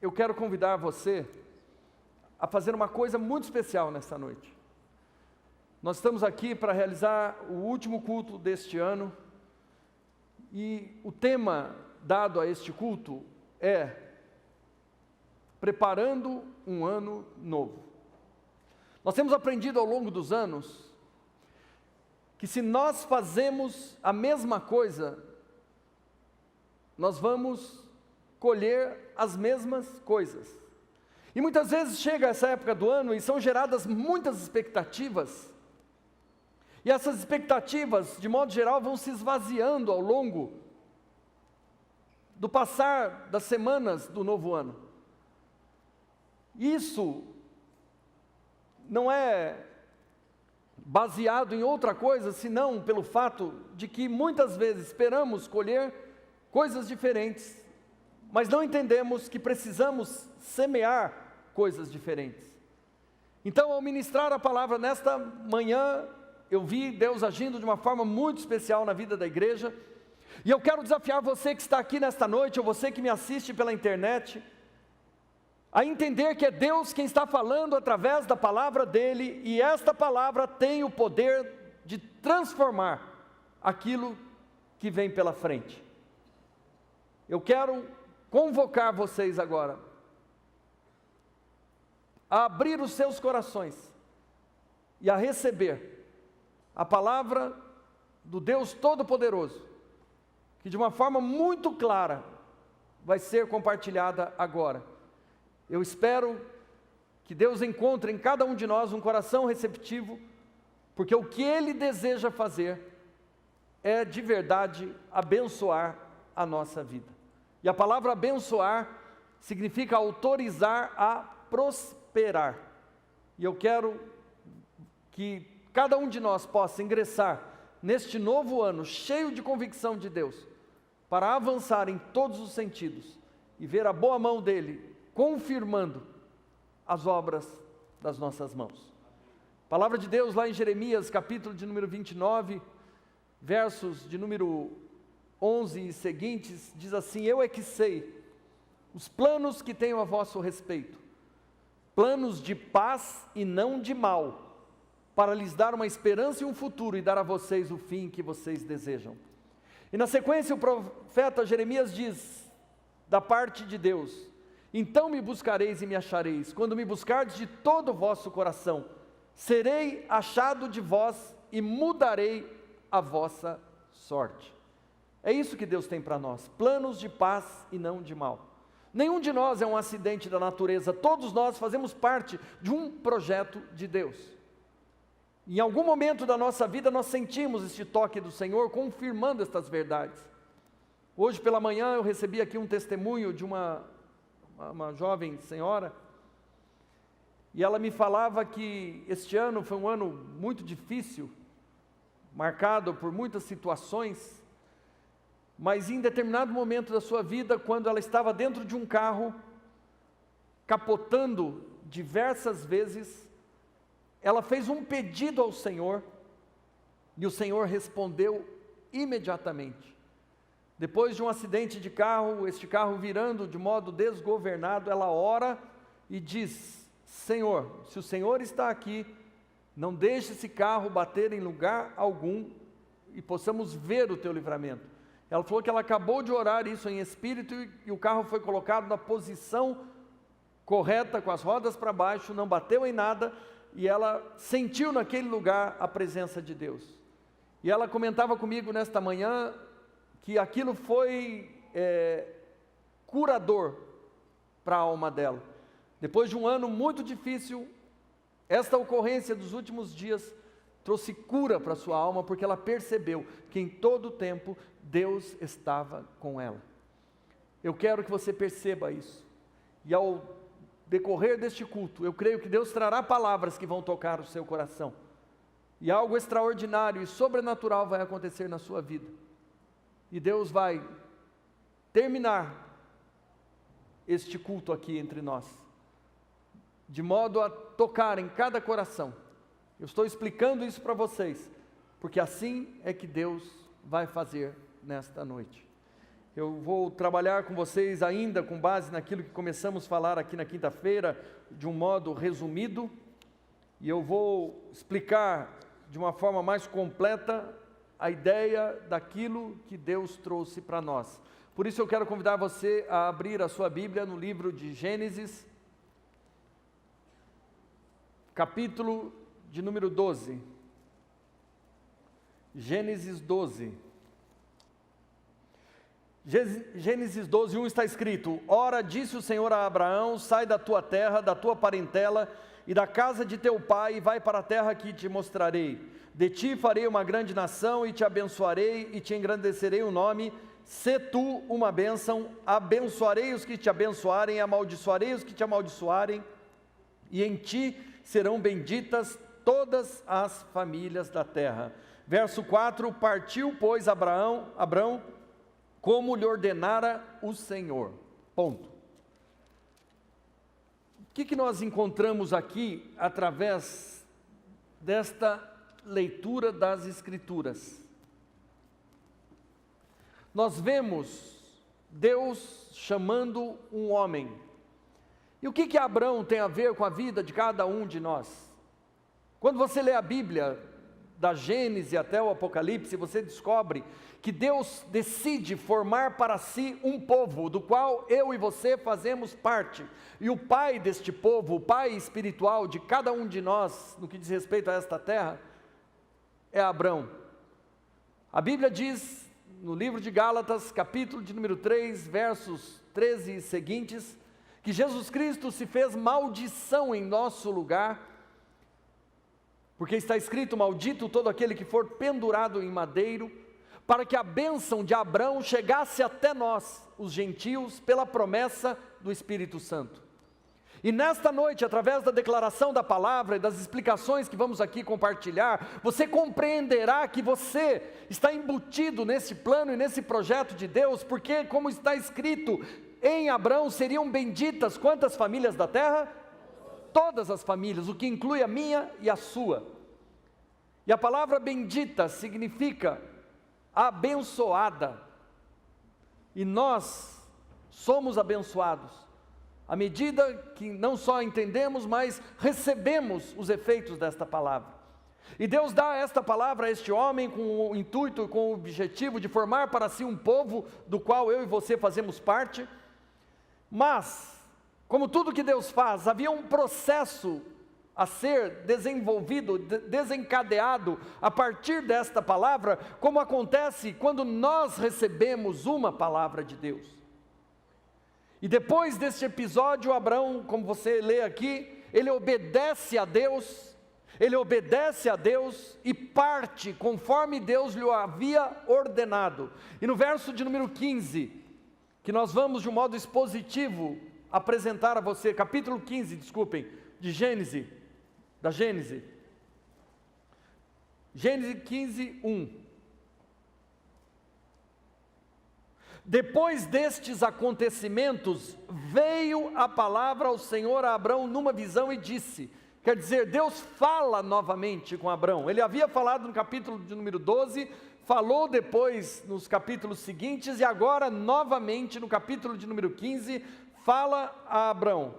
eu quero convidar você a fazer uma coisa muito especial nesta noite. Nós estamos aqui para realizar o último culto deste ano, e o tema dado a este culto é Preparando um Ano Novo. Nós temos aprendido ao longo dos anos que se nós fazemos a mesma coisa, nós vamos colher as mesmas coisas. E muitas vezes chega essa época do ano e são geradas muitas expectativas, e essas expectativas, de modo geral, vão se esvaziando ao longo do passar das semanas do novo ano. Isso não é baseado em outra coisa, senão pelo fato de que muitas vezes esperamos colher coisas diferentes, mas não entendemos que precisamos semear coisas diferentes. Então, ao ministrar a palavra nesta manhã, eu vi Deus agindo de uma forma muito especial na vida da igreja, e eu quero desafiar você que está aqui nesta noite, ou você que me assiste pela internet, a entender que é Deus quem está falando através da palavra dEle, e esta palavra tem o poder de transformar aquilo que vem pela frente. Eu quero convocar vocês agora a abrir os seus corações e a receber a palavra do Deus Todo-Poderoso, que de uma forma muito clara vai ser compartilhada agora. Eu espero que Deus encontre em cada um de nós um coração receptivo, porque o que Ele deseja fazer é de verdade abençoar a nossa vida. E a palavra abençoar significa autorizar a prosperar. E eu quero que cada um de nós possa ingressar neste novo ano cheio de convicção de Deus, para avançar em todos os sentidos e ver a boa mão dEle confirmando as obras das nossas mãos. Palavra de Deus lá em Jeremias, capítulo de número 29, versos de número 11 e seguintes, diz assim: Eu é que sei os planos que tenho a vosso respeito, planos de paz e não de mal, para lhes dar uma esperança e um futuro, e dar a vocês o fim que vocês desejam. E na sequência o profeta Jeremias diz, da parte de Deus: Então me buscareis e me achareis, quando me buscardes de todo o vosso coração, serei achado de vós e mudarei a vossa sorte. É isso que Deus tem para nós, planos de paz e não de mal. Nenhum de nós é um acidente da natureza, todos nós fazemos parte de um projeto de Deus. Em algum momento da nossa vida nós sentimos este toque do Senhor, confirmando estas verdades. Hoje pela manhã eu recebi aqui um testemunho de uma jovem senhora, e ela me falava que este ano foi um ano muito difícil, marcado por muitas situações, mas em determinado momento da sua vida, quando ela estava dentro de um carro, capotando diversas vezes, ela fez um pedido ao Senhor, e o Senhor respondeu imediatamente. Depois de um acidente de carro, este carro virando de modo desgovernado, ela ora e diz: Senhor, se o Senhor está aqui, não deixe esse carro bater em lugar algum e possamos ver o teu livramento. Ela falou que ela acabou de orar isso em espírito e o carro foi colocado na posição correta, com as rodas para baixo, não bateu em nada, e ela sentiu naquele lugar a presença de Deus. E ela comentava comigo nesta manhã que aquilo foi curador para a alma dela. Depois de um ano muito difícil, esta ocorrência dos últimos dias trouxe cura para a sua alma, porque ela percebeu que em todo o tempo Deus estava com ela. Eu quero que você perceba isso, e ao decorrer deste culto, eu creio que Deus trará palavras que vão tocar o seu coração, e algo extraordinário e sobrenatural vai acontecer na sua vida. E Deus vai terminar este culto aqui entre nós, de modo a tocar em cada coração. Eu estou explicando isso para vocês, porque assim é que Deus vai fazer nesta noite. Eu vou trabalhar com vocês ainda com base naquilo que começamos a falar aqui na quinta-feira, de um modo resumido, e eu vou explicar de uma forma mais completa a ideia daquilo que Deus trouxe para nós. Por isso eu quero convidar você a abrir a sua Bíblia no livro de Gênesis, capítulo de número 12. Gênesis 12. Gênesis 12, 1 está escrito: Ora, disse o Senhor a Abraão: sai da tua terra, da tua parentela e da casa de teu pai, e vai para a terra que te mostrarei. De ti farei uma grande nação, e te abençoarei, e te engrandecerei o nome. Sê tu uma bênção, abençoarei os que te abençoarem, amaldiçoarei os que te amaldiçoarem, e em ti serão benditas todas as famílias da terra. Verso 4, partiu, pois, Abraão, como lhe ordenara o Senhor. Ponto. O que nós encontramos aqui através desta leitura das Escrituras? Nós vemos Deus chamando um homem. E o que Abraão tem a ver com a vida de cada um de nós? Quando você lê a Bíblia, da Gênesis até o Apocalipse, você descobre que Deus decide formar para si um povo, do qual eu e você fazemos parte. E o pai deste povo, o pai espiritual de cada um de nós, no que diz respeito a esta terra, é Abraão. A Bíblia diz, no livro de Gálatas, capítulo de número 3, versos 13 e seguintes, que Jesus Cristo se fez maldição em nosso lugar, porque está escrito: maldito todo aquele que for pendurado em madeiro, para que a bênção de Abraão chegasse até nós, os gentios, pela promessa do Espírito Santo. E nesta noite, através da declaração da palavra e das explicações que vamos aqui compartilhar, você compreenderá que você está embutido nesse plano e nesse projeto de Deus, porque, como está escrito, em Abraão seriam benditas quantas famílias da terra? Todas as famílias, o que inclui a minha e a sua. E a palavra bendita significa abençoada. E nós somos abençoados, à medida que não só entendemos, mas recebemos os efeitos desta palavra. E Deus dá esta palavra a este homem com o intuito, com o objetivo de formar para si um povo do qual eu e você fazemos parte. Mas, como tudo que Deus faz, havia um processo a ser desenvolvido, desencadeado a partir desta palavra, como acontece quando nós recebemos uma palavra de Deus. E depois deste episódio, Abraão, como você lê aqui, ele obedece a Deus e parte conforme Deus lhe havia ordenado. E no verso de número 15, que nós vamos de um modo expositivo apresentar a você, capítulo 15, desculpem, de Gênesis, da Gênesis. Gênesis 15, 1. Depois destes acontecimentos, veio a palavra ao Senhor a Abraão numa visão e disse, quer dizer, Deus fala novamente com Abraão. Ele havia falado no capítulo de número 12, falou depois nos capítulos seguintes, e agora novamente no capítulo de número 15, fala a Abraão.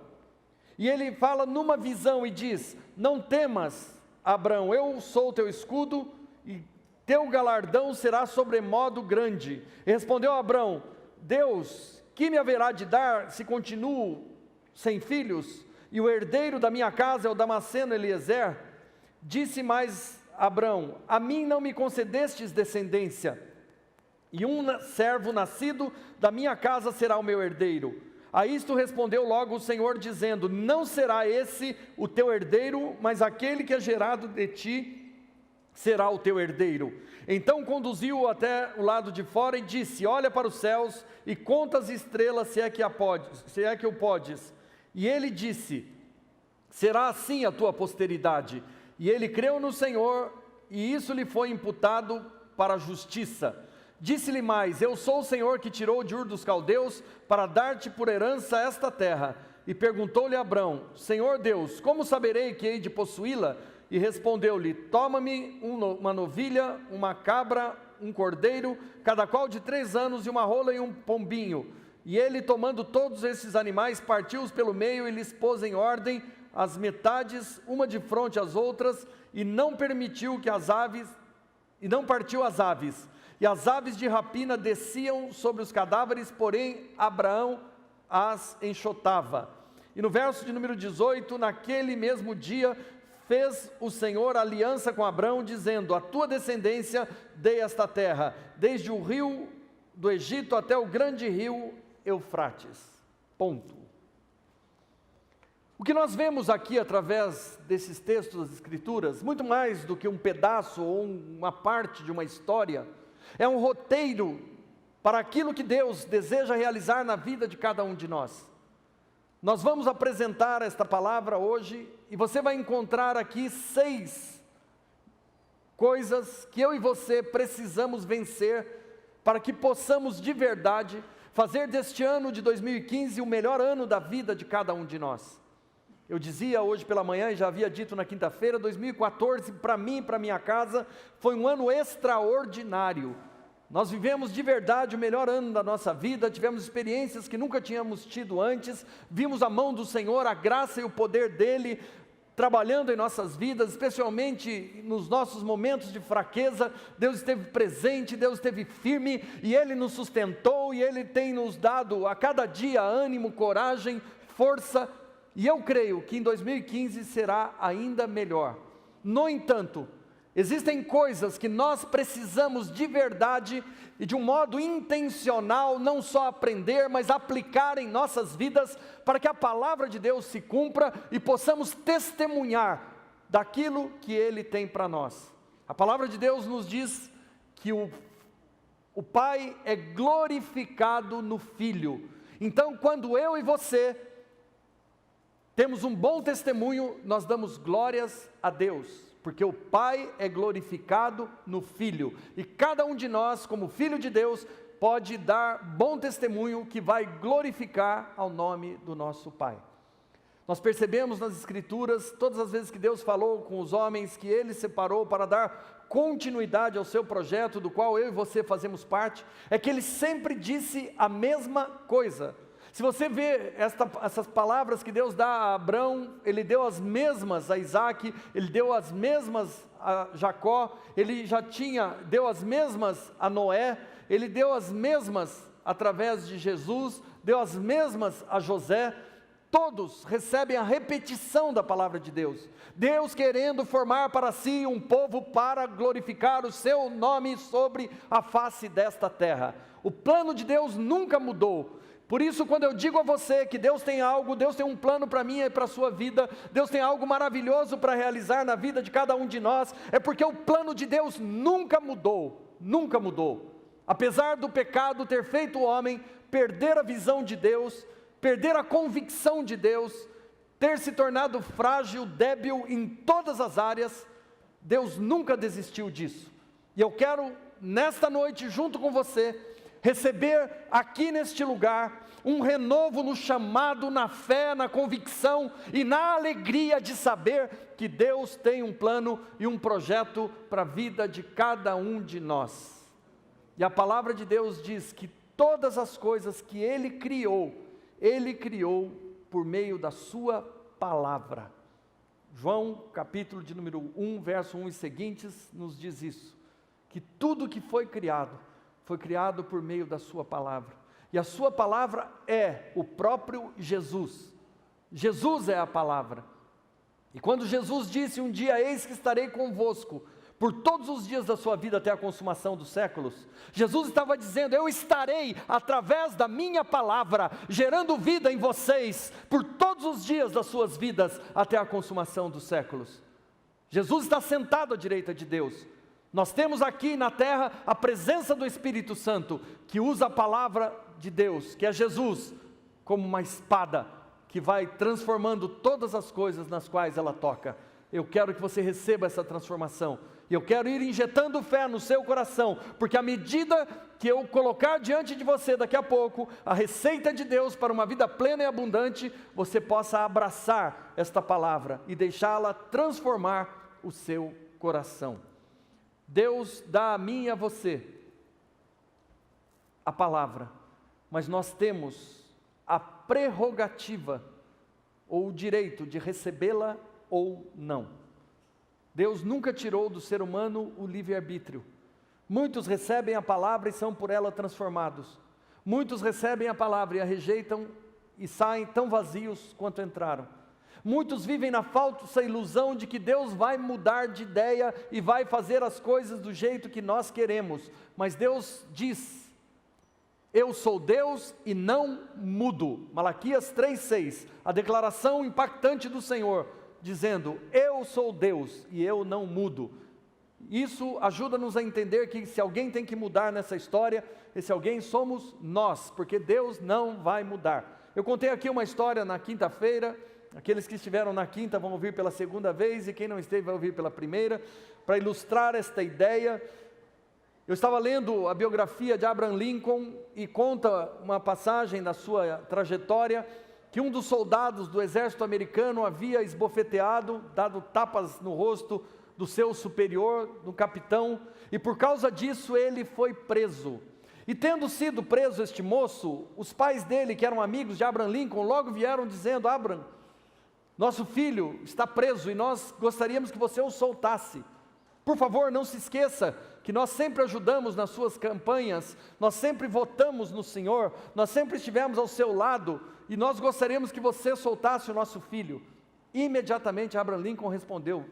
E ele fala numa visão e diz: não temas, Abraão, eu sou o teu escudo e teu galardão será sobremodo grande. E respondeu Abraão: Deus, que me haverá de dar se continuo sem filhos? E o herdeiro da minha casa é o Damasceno Eliezer. Disse mais Abraão: a mim não me concedestes descendência, e um servo nascido da minha casa será o meu herdeiro. A isto respondeu logo o Senhor, dizendo: não será esse o teu herdeiro, mas aquele que é gerado de ti será o teu herdeiro. Então conduziu-o até o lado de fora e disse: olha para os céus e conta as estrelas, se é que o podes. E ele disse: será assim a tua posteridade. E ele creu no Senhor, e isso lhe foi imputado para a justiça. Disse-lhe mais: eu sou o Senhor que tirou de Ur dos Caldeus para dar-te por herança esta terra. E perguntou-lhe Abrão: Senhor Deus, como saberei que hei de possuí-la? E respondeu-lhe: toma-me uma novilha, uma cabra um cordeiro, cada qual de 3 anos, e uma rola e um pombinho. E ele, tomando todos esses animais, partiu-os pelo meio e lhes pôs em ordem as metades, uma de frente às outras, e não permitiu que as aves, e não partiu as aves. E as aves de rapina desciam sobre os cadáveres, porém Abraão as enxotava. E no verso de número 18, naquele mesmo dia, fez o Senhor aliança com Abraão, dizendo: a tua descendência dei esta terra, desde o rio do Egito até o grande rio Eufrates. Ponto. O que nós vemos aqui através desses textos das Escrituras, muito mais do que um pedaço ou uma parte de uma história, é um roteiro para aquilo que Deus deseja realizar na vida de cada um de nós. Nós vamos apresentar esta palavra hoje e você vai encontrar aqui 6 coisas que eu e você precisamos vencer para que possamos de verdade fazer deste ano de 2015 o melhor ano da vida de cada um de nós. Eu dizia hoje pela manhã e já havia dito na quinta-feira, 2014 para mim e para minha casa foi um ano extraordinário. Nós vivemos de verdade o melhor ano da nossa vida, tivemos experiências que nunca tínhamos tido antes, vimos a mão do Senhor, a graça e o poder dEle trabalhando em nossas vidas, especialmente nos nossos momentos de fraqueza. Deus esteve presente, Deus esteve firme e Ele nos sustentou e Ele tem nos dado a cada dia ânimo, coragem, força, e eu creio que em 2015 será ainda melhor. No entanto, existem coisas que nós precisamos de verdade e de um modo intencional, não só aprender, mas aplicar em nossas vidas, para que a palavra de Deus se cumpra e possamos testemunhar daquilo que Ele tem para nós. A palavra de Deus nos diz que o Pai é glorificado no Filho. Então, quando eu e você temos um bom testemunho, nós damos glórias a Deus, porque o Pai é glorificado no Filho, e cada um de nós, como filho de Deus, pode dar bom testemunho que vai glorificar ao nome do nosso Pai. Nós percebemos nas Escrituras, todas as vezes que Deus falou com os homens, que Ele separou para dar continuidade ao seu projeto, do qual eu e você fazemos parte, é que Ele sempre disse a mesma coisa. Se você vê essas palavras que Deus dá a Abraão, Ele deu as mesmas a Isaac, Ele deu as mesmas a Jacó, Ele deu as mesmas a Noé, Ele deu as mesmas através de Jesus, deu as mesmas a José. Todos recebem a repetição da palavra de Deus. Deus querendo formar para si um povo para glorificar o seu nome sobre a face desta terra. O plano de Deus nunca mudou. Por isso, quando eu digo a você que Deus tem algo, Deus tem um plano para mim e para a sua vida, Deus tem algo maravilhoso para realizar na vida de cada um de nós, é porque o plano de Deus nunca mudou, nunca mudou. Apesar do pecado ter feito o homem perder a visão de Deus, perder a convicção de Deus, ter se tornado frágil, débil em todas as áreas, Deus nunca desistiu disso. E eu quero, nesta noite, junto com você, receber aqui neste lugar um renovo no chamado, na fé, na convicção e na alegria de saber que Deus tem um plano e um projeto para a vida de cada um de nós. E a palavra de Deus diz que todas as coisas que Ele criou por meio da sua palavra. João, capítulo de número 1, verso 1 e seguintes, nos diz isso, que tudo que foi criado por meio da sua palavra, e a sua palavra é o próprio Jesus. Jesus é a palavra, e quando Jesus disse um dia, eis que estarei convosco, por todos os dias da sua vida até a consumação dos séculos, Jesus estava dizendo, eu estarei através da minha palavra, gerando vida em vocês, por todos os dias das suas vidas até a consumação dos séculos. Jesus está sentado à direita de Deus. Nós temos aqui na terra a presença do Espírito Santo, que usa a palavra de Deus, que é Jesus, como uma espada, que vai transformando todas as coisas nas quais ela toca. Eu quero que você receba essa transformação, e eu quero ir injetando fé no seu coração, porque à medida que eu colocar diante de você daqui a pouco, a receita de Deus para uma vida plena e abundante, você possa abraçar esta palavra, e deixá-la transformar o seu coração. Deus dá a mim e a você a palavra, mas nós temos a prerrogativa ou o direito de recebê-la ou não. Deus nunca tirou do ser humano o livre-arbítrio. Muitos recebem a palavra e são por ela transformados. Muitos recebem a palavra e a rejeitam e saem tão vazios quanto entraram. Muitos vivem na falsa ilusão de que Deus vai mudar de ideia e vai fazer as coisas do jeito que nós queremos. Mas Deus diz: eu sou Deus e não mudo. Malaquias 3:6, a declaração impactante do Senhor, dizendo: eu sou Deus e eu não mudo. Isso ajuda-nos a entender que se alguém tem que mudar nessa história, esse alguém somos nós, porque Deus não vai mudar. Eu contei aqui uma história na quinta-feira, aqueles que estiveram na quinta vão ouvir pela segunda vez, e quem não esteve vai ouvir pela primeira, para ilustrar esta ideia. Eu estava lendo a biografia de Abraham Lincoln, e conta uma passagem da sua trajetória, que um dos soldados do exército americano havia esbofeteado, dado tapas no rosto do seu superior, do capitão, e por causa disso ele foi preso. E tendo sido preso este moço, os pais dele, que eram amigos de Abraham Lincoln, logo vieram dizendo: Abraham, nosso filho está preso e nós gostaríamos que você o soltasse. Por favor, não se esqueça que nós sempre ajudamos nas suas campanhas, nós sempre votamos no Senhor, nós sempre estivemos ao seu lado, e nós gostaríamos que você soltasse o nosso filho. Imediatamente Abraham Lincoln respondeu: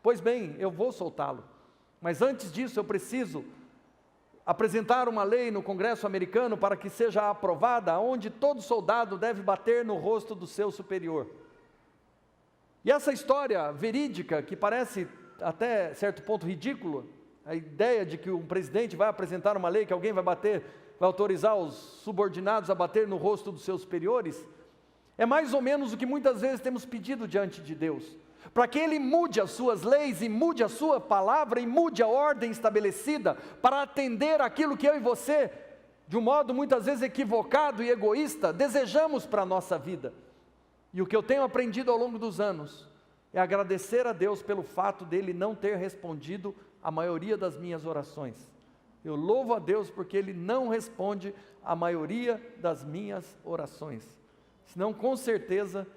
pois bem, eu vou soltá-lo, mas antes disso eu preciso apresentar uma lei no Congresso americano para que seja aprovada, onde todo soldado deve bater no rosto do seu superior. E essa história verídica, que parece até certo ponto ridícula, a ideia de que um presidente vai apresentar uma lei que alguém vai autorizar os subordinados a bater no rosto dos seus superiores, é mais ou menos o que muitas vezes temos pedido diante de Deus, para que Ele mude as suas leis, e mude a sua palavra, e mude a ordem estabelecida, para atender aquilo que eu e você, de um modo muitas vezes equivocado e egoísta, desejamos para a nossa vida. E o que eu tenho aprendido ao longo dos anos, é agradecer a Deus pelo fato dEle não ter respondido a maioria das minhas orações. Eu louvo a Deus porque Ele não responde a maioria das minhas orações. Senão, com certeza,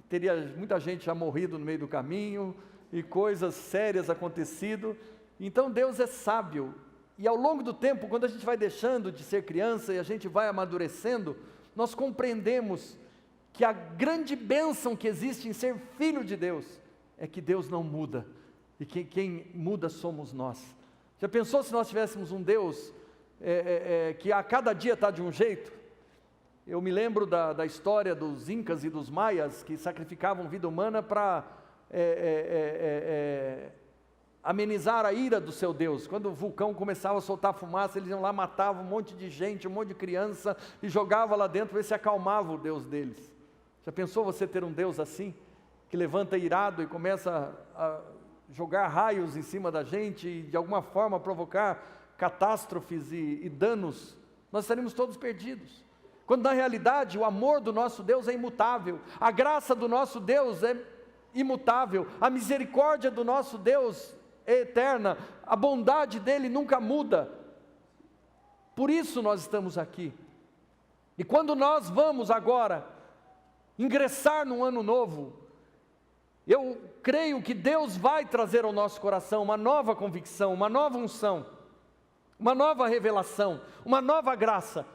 teria muita gente já morrido no meio do caminho, e coisas sérias acontecido. Então Deus é sábio, e ao longo do tempo, quando a gente vai deixando de ser criança, e a gente vai amadurecendo, nós compreendemos que a grande bênção que existe em ser filho de Deus, é que Deus não muda, e que quem muda somos nós. Já pensou se nós tivéssemos um Deus que a cada dia está de um jeito? Eu me lembro da história dos incas e dos maias, que sacrificavam vida humana para amenizar a ira do seu Deus. Quando o vulcão começava a soltar fumaça, eles iam lá, matavam um monte de gente, um monte de criança, e jogavam lá dentro para ver se acalmava o Deus deles. Já pensou você ter um Deus assim, que levanta irado e começa a jogar raios em cima da gente, e de alguma forma provocar catástrofes e danos? Nós estaríamos todos perdidos. Quando na realidade o amor do nosso Deus é imutável, a graça do nosso Deus é imutável, a misericórdia do nosso Deus é eterna, a bondade dEle nunca muda. Por isso nós estamos aqui. E quando nós vamos agora ingressar num ano novo, eu creio que Deus vai trazer ao nosso coração uma nova convicção, uma nova unção, uma nova revelação, uma nova graça,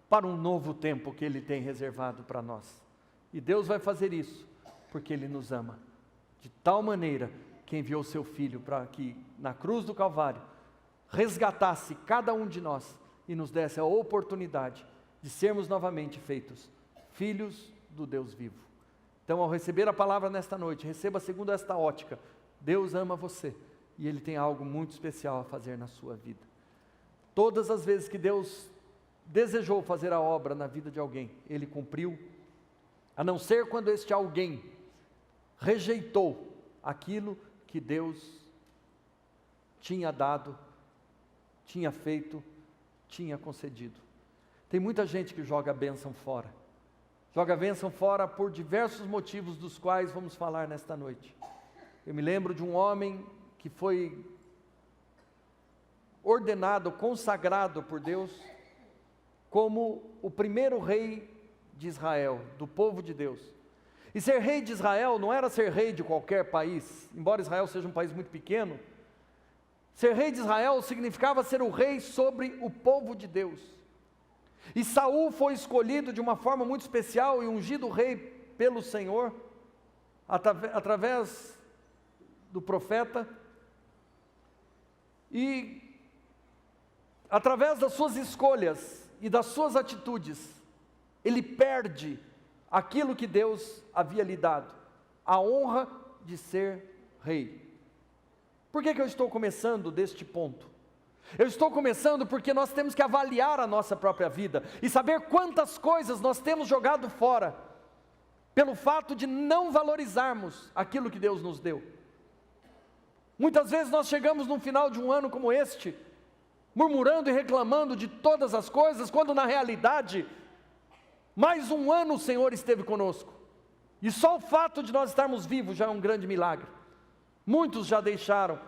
para um novo tempo que Ele tem reservado para nós. E Deus vai fazer isso, porque Ele nos ama, de tal maneira que enviou seu Filho para que, na cruz do Calvário, resgatasse cada um de nós, e nos desse a oportunidade de sermos novamente feitos filhos do Deus vivo. Então, ao receber a palavra nesta noite, receba segundo esta ótica: Deus ama você, e Ele tem algo muito especial a fazer na sua vida. Todas as vezes que Deus desejou fazer a obra na vida de alguém, Ele cumpriu, a não ser quando este alguém rejeitou aquilo que Deus tinha dado, tinha feito, tinha concedido. Tem muita gente que joga a bênção fora. Joga a bênção fora por diversos motivos, dos quais vamos falar nesta noite. Eu me lembro de um homem que foi ordenado, consagrado por Deus, como o primeiro rei de Israel, do povo de Deus. E ser rei de Israel não era ser rei de qualquer país, embora Israel seja um país muito pequeno. Ser rei de Israel significava ser o rei sobre o povo de Deus. E Saul foi escolhido de uma forma muito especial e ungido rei pelo Senhor, através do profeta, e através das suas escolhas e das suas atitudes, ele perde aquilo que Deus havia lhe dado, a honra de ser rei. Por que eu estou começando deste ponto? Eu estou começando porque nós temos que avaliar a nossa própria vida e saber quantas coisas nós temos jogado fora, pelo fato de não valorizarmos aquilo que Deus nos deu. Muitas vezes nós chegamos no final de um ano como este, murmurando e reclamando de todas as coisas, quando na realidade, mais um ano o Senhor esteve conosco, e só o fato de nós estarmos vivos já é um grande milagre. Muitos já deixaram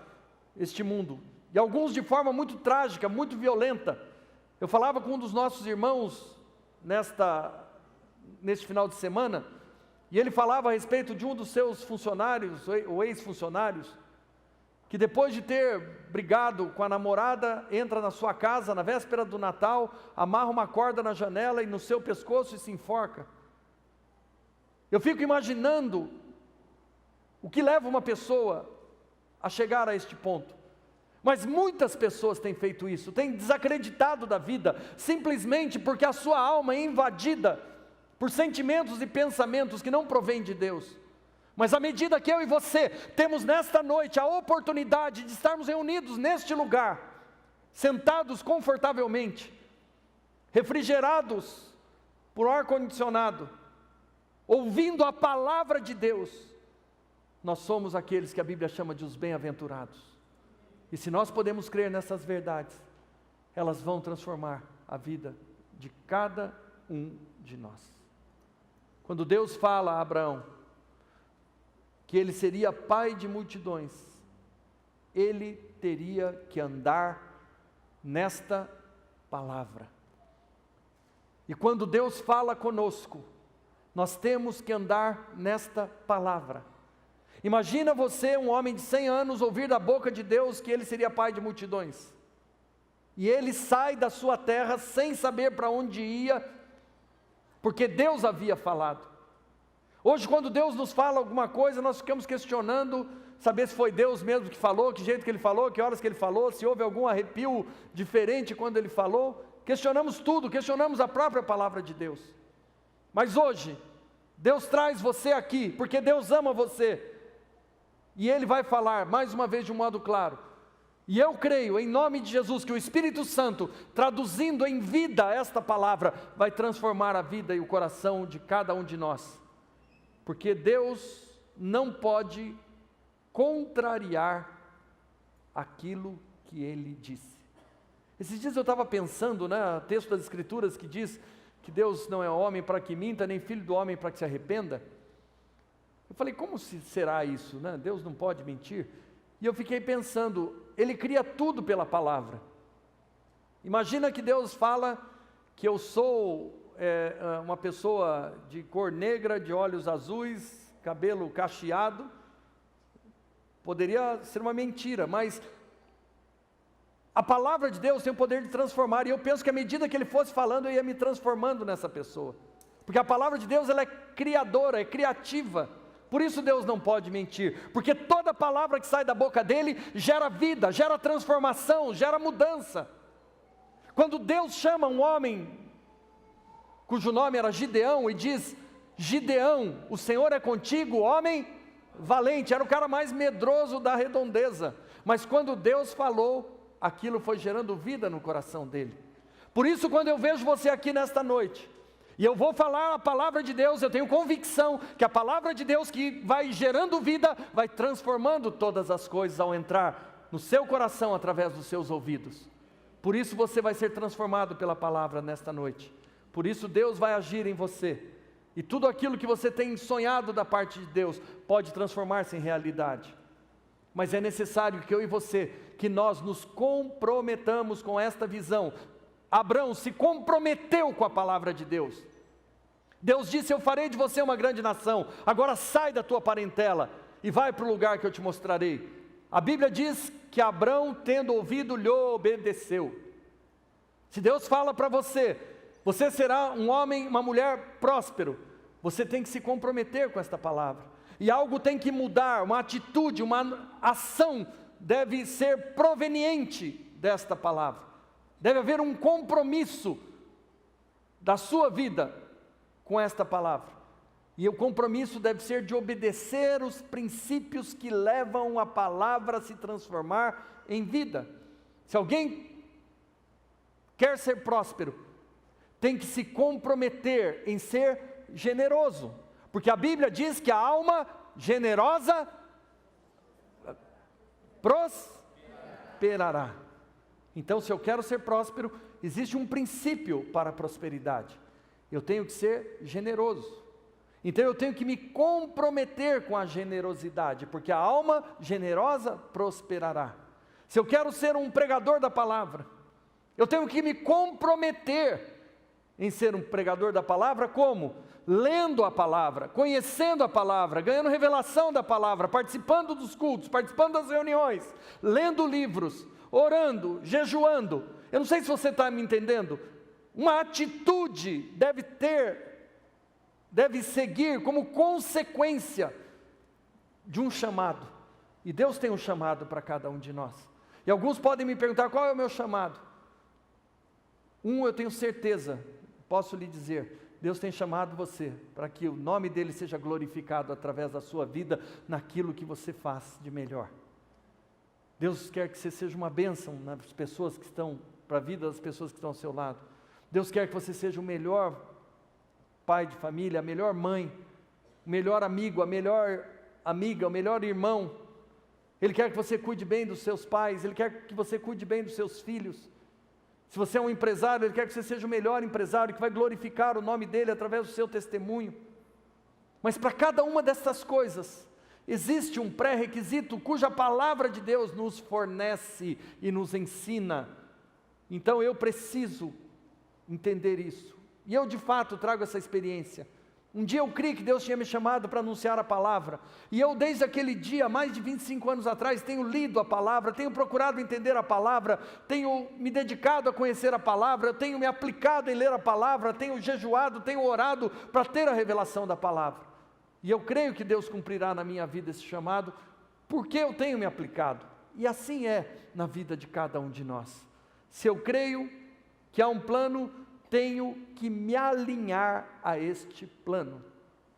este mundo, e alguns de forma muito trágica, muito violenta. Eu falava com um dos nossos irmãos neste final de semana, e ele falava a respeito de um dos seus funcionários, ou ex-funcionários, que depois de ter brigado com a namorada, entra na sua casa na véspera do Natal, amarra uma corda na janela e no seu pescoço e se enforca. Eu fico imaginando o que leva uma pessoa a chegar a este ponto. Mas muitas pessoas têm feito isso, têm desacreditado da vida, simplesmente porque a sua alma é invadida por sentimentos e pensamentos que não provêm de Deus. Mas à medida que eu e você temos nesta noite a oportunidade de estarmos reunidos neste lugar, sentados confortavelmente, refrigerados por ar-condicionado, ouvindo a palavra de Deus, nós somos aqueles que a Bíblia chama de os bem-aventurados. E se nós podemos crer nessas verdades, elas vão transformar a vida de cada um de nós. Quando Deus fala a Abraão que ele seria pai de multidões, ele teria que andar nesta palavra. E quando Deus fala conosco, nós temos que andar nesta palavra. Imagina você, um homem de 100 anos, ouvir da boca de Deus que ele seria pai de multidões. E ele sai da sua terra sem saber para onde ia, porque Deus havia falado. Hoje, quando Deus nos fala alguma coisa, nós ficamos questionando, saber se foi Deus mesmo que falou, que jeito que Ele falou, que horas que Ele falou, se houve algum arrepio diferente quando Ele falou. Questionamos tudo, questionamos a própria palavra de Deus. Mas hoje, Deus traz você aqui, porque Deus ama você, e Ele vai falar, mais uma vez de um modo claro. E eu creio, em nome de Jesus, que o Espírito Santo, traduzindo em vida esta palavra, vai transformar a vida e o coração de cada um de nós. Porque Deus não pode contrariar aquilo que Ele disse. Esses dias eu estava pensando, texto das Escrituras que diz que Deus não é homem para que minta, nem filho do homem para que se arrependa. Eu falei, como será isso, Deus não pode mentir. E eu fiquei pensando, Ele cria tudo pela palavra. Imagina que Deus fala que eu sou uma pessoa de cor negra, de olhos azuis, cabelo cacheado. Poderia ser uma mentira, mas a palavra de Deus tem o poder de transformar, e eu penso que à medida que Ele fosse falando, eu ia me transformando nessa pessoa, porque a palavra de Deus ela é criadora, é criativa. Por isso Deus não pode mentir, porque toda palavra que sai da boca dEle gera vida, gera transformação, gera mudança. Quando Deus chama um homem cujo nome era Gideão, e diz: Gideão, o Senhor é contigo, homem valente. Era o cara mais medroso da redondeza, mas quando Deus falou, aquilo foi gerando vida no coração dele. Por isso, quando eu vejo você aqui nesta noite, e eu vou falar a palavra de Deus, eu tenho convicção que a palavra de Deus, que vai gerando vida, vai transformando todas as coisas ao entrar no seu coração através dos seus ouvidos. Por isso você vai ser transformado pela palavra nesta noite. Por isso Deus vai agir em você, e tudo aquilo que você tem sonhado da parte de Deus pode transformar-se em realidade. Mas é necessário que eu e você que nós nos comprometamos com esta visão. Abraão se comprometeu com a palavra de Deus. Deus disse: eu farei de você uma grande nação, agora sai da tua parentela e vai para o lugar que eu te mostrarei. A Bíblia diz que Abraão, tendo ouvido, lhe obedeceu. Se Deus fala para você, você será um homem, uma mulher próspero, você tem que se comprometer com esta palavra. E algo tem que mudar, uma atitude, uma ação deve ser proveniente desta palavra. Deve haver um compromisso da sua vida com esta palavra. E o compromisso deve ser de obedecer os princípios que levam a palavra a se transformar em vida. Se alguém quer ser próspero, tem que se comprometer em ser generoso, porque a Bíblia diz que a alma generosa prosperará. Então, se eu quero ser próspero, existe um princípio para a prosperidade. Eu tenho que ser generoso. Então eu tenho que me comprometer com a generosidade, porque a alma generosa prosperará. Se eu quero ser um pregador da palavra, eu tenho que me comprometer em ser um pregador da palavra. Como? Lendo a palavra, conhecendo a palavra, ganhando revelação da palavra, participando dos cultos, participando das reuniões, lendo livros, orando, jejuando. Eu não sei se você está me entendendo. Uma atitude deve seguir como consequência de um chamado. E Deus tem um chamado para cada um de nós. E alguns podem me perguntar: qual é o meu chamado? Eu tenho certeza, posso lhe dizer, Deus tem chamado você para que o nome dele seja glorificado através da sua vida, naquilo que você faz de melhor. Deus quer que você seja uma bênção nas pessoas que estão, para a vida das pessoas que estão ao seu lado. Deus quer que você seja o melhor pai de família, a melhor mãe, o melhor amigo, a melhor amiga, o melhor irmão. Ele quer que você cuide bem dos seus pais, Ele quer que você cuide bem dos seus filhos. Se você é um empresário, Ele quer que você seja o melhor empresário, que vai glorificar o nome dEle através do seu testemunho. Mas para cada uma dessas coisas, existe um pré-requisito cuja palavra de Deus nos fornece e nos ensina. Então eu preciso entender isso. E eu de fato trago essa experiência. Um dia eu criei que Deus tinha me chamado para anunciar a palavra, e eu desde aquele dia, mais de 25 anos atrás, tenho lido a palavra, tenho procurado entender a palavra, tenho me dedicado a conhecer a palavra, eu tenho me aplicado em ler a palavra, tenho jejuado, tenho orado para ter a revelação da palavra. E eu creio que Deus cumprirá na minha vida esse chamado, porque eu tenho me aplicado. E assim é na vida de cada um de nós. Se eu creio que há um plano, tenho que me alinhar a este plano.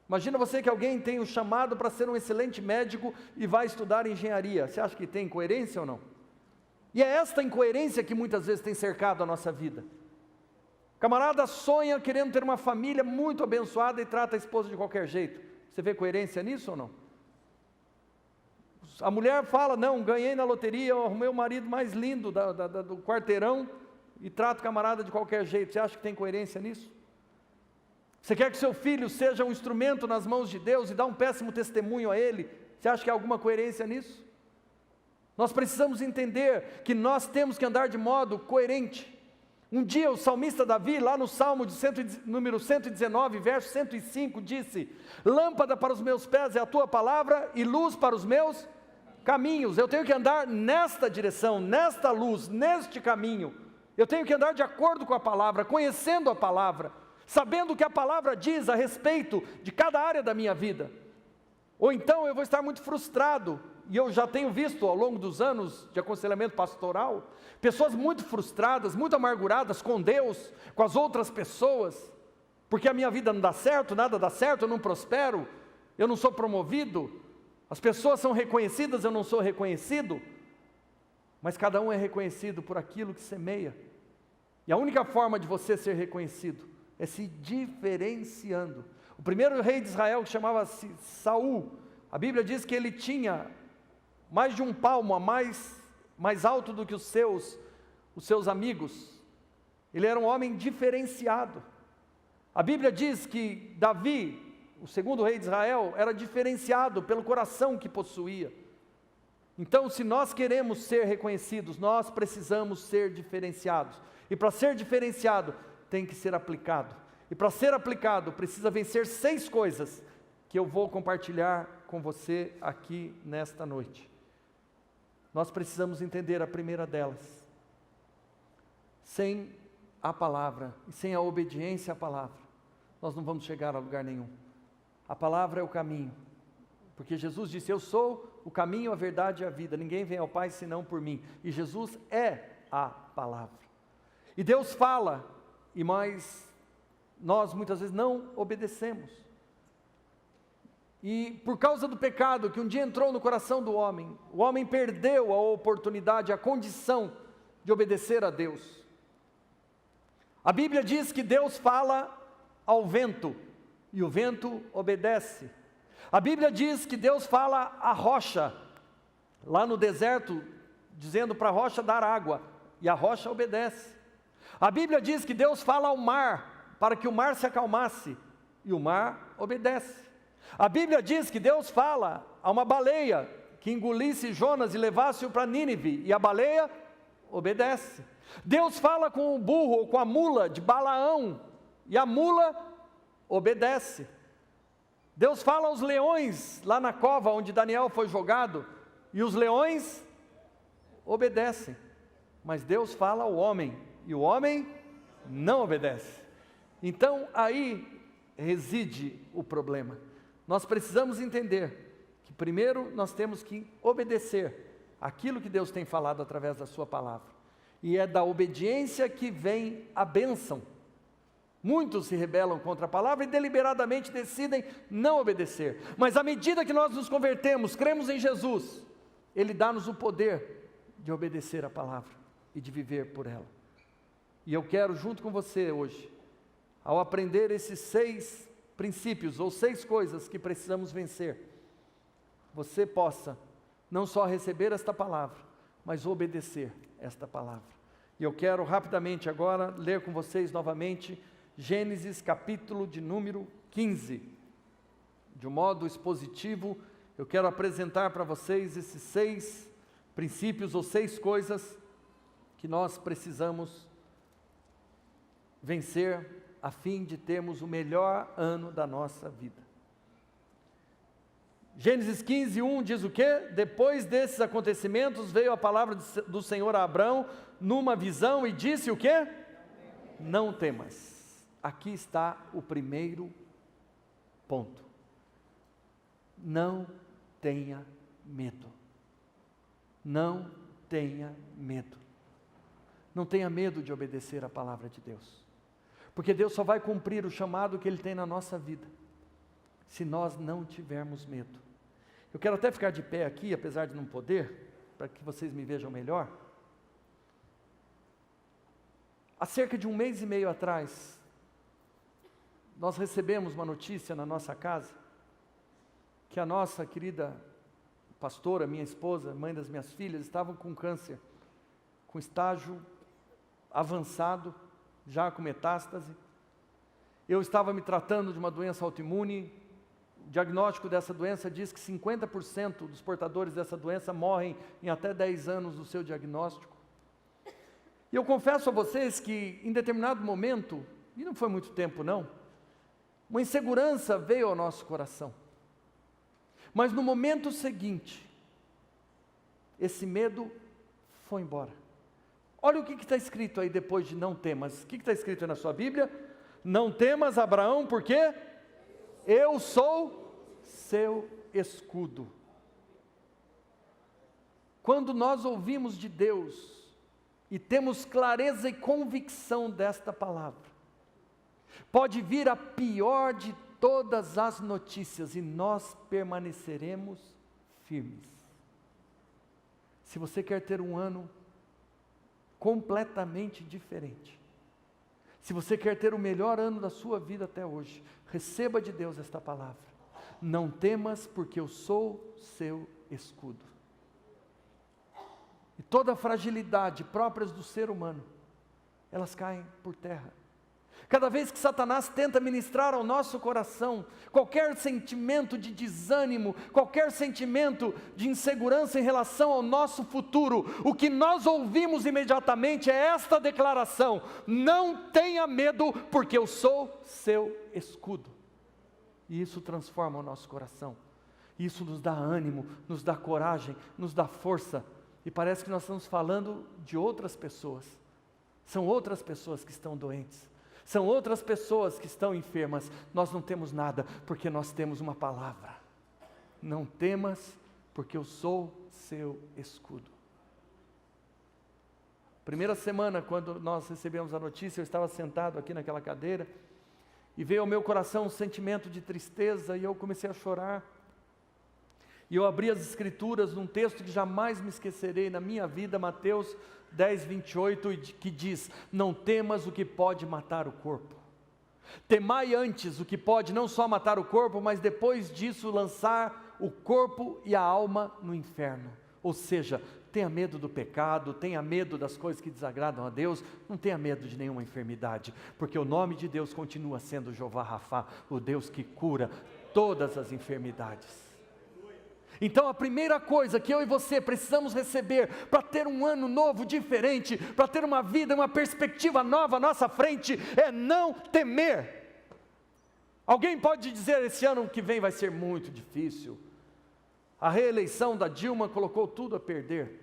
Imagina você que alguém tem um chamado para ser um excelente médico e vai estudar engenharia. Você acha que tem coerência ou não? E é esta incoerência que muitas vezes tem cercado a nossa vida. O camarada sonha querendo ter uma família muito abençoada e trata a esposa de qualquer jeito. Você vê coerência nisso ou não? A mulher fala: não, ganhei na loteria, eu arrumei o marido mais lindo do quarteirão, e trata o camarada de qualquer jeito. Você acha que tem coerência nisso? Você quer que seu filho seja um instrumento nas mãos de Deus e dá um péssimo testemunho a ele? Você acha que há alguma coerência nisso? Nós precisamos entender que nós temos que andar de modo coerente. Um dia o salmista Davi, lá no Salmo número 119, verso 105, disse: lâmpada para os meus pés é a tua palavra e luz para os meus caminhos. Eu tenho que andar nesta direção, nesta luz, neste caminho. Eu tenho que andar de acordo com a palavra, conhecendo a palavra, sabendo o que a palavra diz a respeito de cada área da minha vida. Ou então eu vou estar muito frustrado, e eu já tenho visto ao longo dos anos de aconselhamento pastoral, pessoas muito frustradas, muito amarguradas com Deus, com as outras pessoas, porque a minha vida não dá certo, nada dá certo, eu não prospero, eu não sou promovido, as pessoas são reconhecidas, eu não sou reconhecido. Mas cada um é reconhecido por aquilo que semeia. E a única forma de você ser reconhecido é se diferenciando. O primeiro rei de Israel, que chamava-se Saul, a Bíblia diz que ele tinha mais de um palmo mais alto do que os seus amigos. Ele era um homem diferenciado. A Bíblia diz que Davi, o segundo rei de Israel, era diferenciado pelo coração que possuía. Então, se nós queremos ser reconhecidos, nós precisamos ser diferenciados. E para ser diferenciado, tem que ser aplicado. E para ser aplicado, precisa vencer 6 coisas que eu vou compartilhar com você aqui nesta noite. Nós precisamos entender a primeira delas. Sem a palavra e sem a obediência à palavra, nós não vamos chegar a lugar nenhum. A palavra é o caminho. Porque Jesus disse, eu sou o caminho, a verdade e a vida. Ninguém vem ao Pai senão por mim. E Jesus é a palavra. E Deus fala, mas nós muitas vezes não obedecemos. E por causa do pecado que um dia entrou no coração do homem, o homem perdeu a oportunidade, a condição de obedecer a Deus. A Bíblia diz que Deus fala ao vento, e o vento obedece. A Bíblia diz que Deus fala à rocha, lá no deserto, dizendo para a rocha dar água, e a rocha obedece. A Bíblia diz que Deus fala ao mar, para que o mar se acalmasse, e o mar obedece. A Bíblia diz que Deus fala a uma baleia, que engolisse Jonas e levasse-o para Nínive, e a baleia obedece. Deus fala com o burro, ou com a mula de Balaão, e a mula obedece. Deus fala aos leões, lá na cova onde Daniel foi jogado, e os leões obedecem. Mas Deus fala ao homem, e o homem não obedece. Então aí reside o problema. Nós precisamos entender que primeiro nós temos que obedecer aquilo que Deus tem falado através da sua palavra. E é da obediência que vem a bênção. Muitos se rebelam contra a palavra e deliberadamente decidem não obedecer. Mas à medida que nós nos convertemos, cremos em Jesus, Ele dá-nos o poder de obedecer a palavra e de viver por ela. E eu quero, junto com você hoje, ao aprender esses 6 princípios ou 6 coisas que precisamos vencer, você possa não só receber esta palavra, mas obedecer esta palavra. E eu quero rapidamente agora ler com vocês novamente Gênesis capítulo de número 15. De um modo expositivo, eu quero apresentar para vocês esses 6 princípios ou 6 coisas que nós precisamos vencer a fim de termos o melhor ano da nossa vida. Gênesis 15, 1 diz o quê? Depois desses acontecimentos veio a palavra do Senhor a Abrão numa visão e disse o quê? Não temas. Aqui está o primeiro ponto. Não tenha medo. Não tenha medo. Não tenha medo de obedecer a palavra de Deus. Porque Deus só vai cumprir o chamado que Ele tem na nossa vida, se nós não tivermos medo. Eu quero até ficar de pé aqui, apesar de não poder, para que vocês me vejam melhor. Há cerca de 1 mês e meio atrás, nós recebemos uma notícia na nossa casa, que a nossa querida pastora, minha esposa, mãe das minhas filhas, estavam com câncer, com estágio avançado, já com metástase. Eu estava me tratando de uma doença autoimune. O diagnóstico dessa doença diz que 50% dos portadores dessa doença morrem em até 10 anos do seu diagnóstico. E eu confesso a vocês que em determinado momento, e não foi muito tempo não, uma insegurança veio ao nosso coração. Mas no momento seguinte, esse medo foi embora. Olha o que está escrito aí depois de não temas. O que está escrito aí na sua Bíblia? Não temas, Abraão, porque eu sou seu escudo. Quando nós ouvimos de Deus e temos clareza e convicção desta palavra, pode vir a pior de todas as notícias e nós permaneceremos firmes. Se você quer ter um ano completamente diferente, se você quer ter o melhor ano da sua vida até hoje, receba de Deus esta palavra. Não temas, porque eu sou seu escudo. E toda a fragilidade próprias do ser humano, elas caem por terra. Cada vez que Satanás tenta ministrar ao nosso coração qualquer sentimento de desânimo, qualquer sentimento de insegurança em relação ao nosso futuro, o que nós ouvimos imediatamente é esta declaração: não tenha medo, porque eu sou seu escudo. E isso transforma o nosso coração, isso nos dá ânimo, nos dá coragem, nos dá força, e parece que nós estamos falando de outras pessoas, são outras pessoas que estão doentes, são outras pessoas que estão enfermas. Nós não temos nada, porque nós temos uma palavra: não temas, porque eu sou seu escudo. Primeira semana, quando nós recebemos a notícia, eu estava sentado aqui naquela cadeira, e veio ao meu coração um sentimento de tristeza, e eu comecei a chorar, e eu abri as escrituras num texto que jamais me esquecerei na minha vida, Mateus 10, 28, que diz: não temas o que pode matar o corpo, temai antes o que pode não só matar o corpo, mas depois disso lançar o corpo e a alma no inferno. Ou seja, tenha medo do pecado, tenha medo das coisas que desagradam a Deus, não tenha medo de nenhuma enfermidade, porque o nome de Deus continua sendo Jeová Rafá, o Deus que cura todas as enfermidades. Então a primeira coisa que eu e você precisamos receber para ter um ano novo diferente, para ter uma vida, uma perspectiva nova à nossa frente, é não temer. Alguém pode dizer: esse ano que vem vai ser muito difícil, a reeleição da Dilma colocou tudo a perder.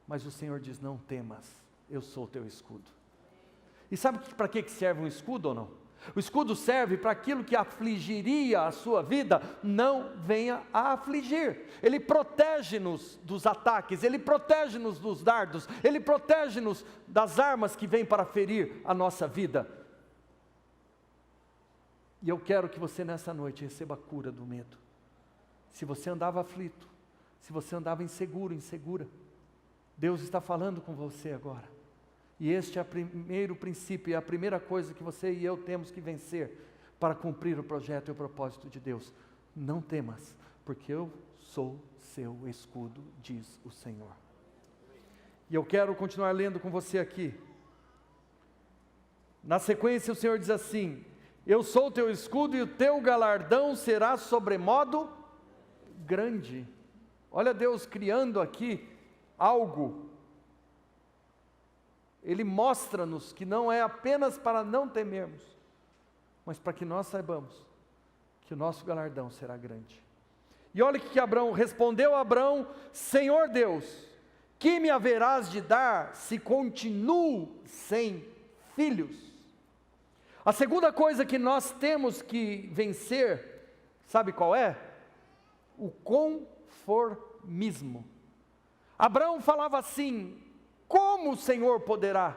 Mas o Senhor diz: não temas, eu sou o teu escudo. E sabe para que serve um escudo ou não? O escudo serve para aquilo que afligiria a sua vida não venha a afligir. Ele protege-nos dos ataques, ele protege-nos dos dardos, ele protege-nos das armas que vêm para ferir a nossa vida. E eu quero que você nessa noite receba a cura do medo. Se você andava aflito, se você andava inseguro, insegura, Deus está falando com você agora. E este é o primeiro princípio, é a primeira coisa que você e eu temos que vencer para cumprir o projeto e o propósito de Deus. Não temas, porque eu sou seu escudo, diz o Senhor. E eu quero continuar lendo com você aqui. Na sequência o Senhor diz assim: eu sou o teu escudo e o teu galardão será sobremodo grande. Olha Deus criando aqui algo. Ele mostra-nos que não é apenas para não temermos, mas para que nós saibamos que o nosso galardão será grande. E olha o que Abraão respondeu: Abraão: Senhor Deus, que me haverás de dar se continuo sem filhos? A segunda coisa que nós temos que vencer, sabe qual é? O conformismo. Abraão falava assim: como o Senhor poderá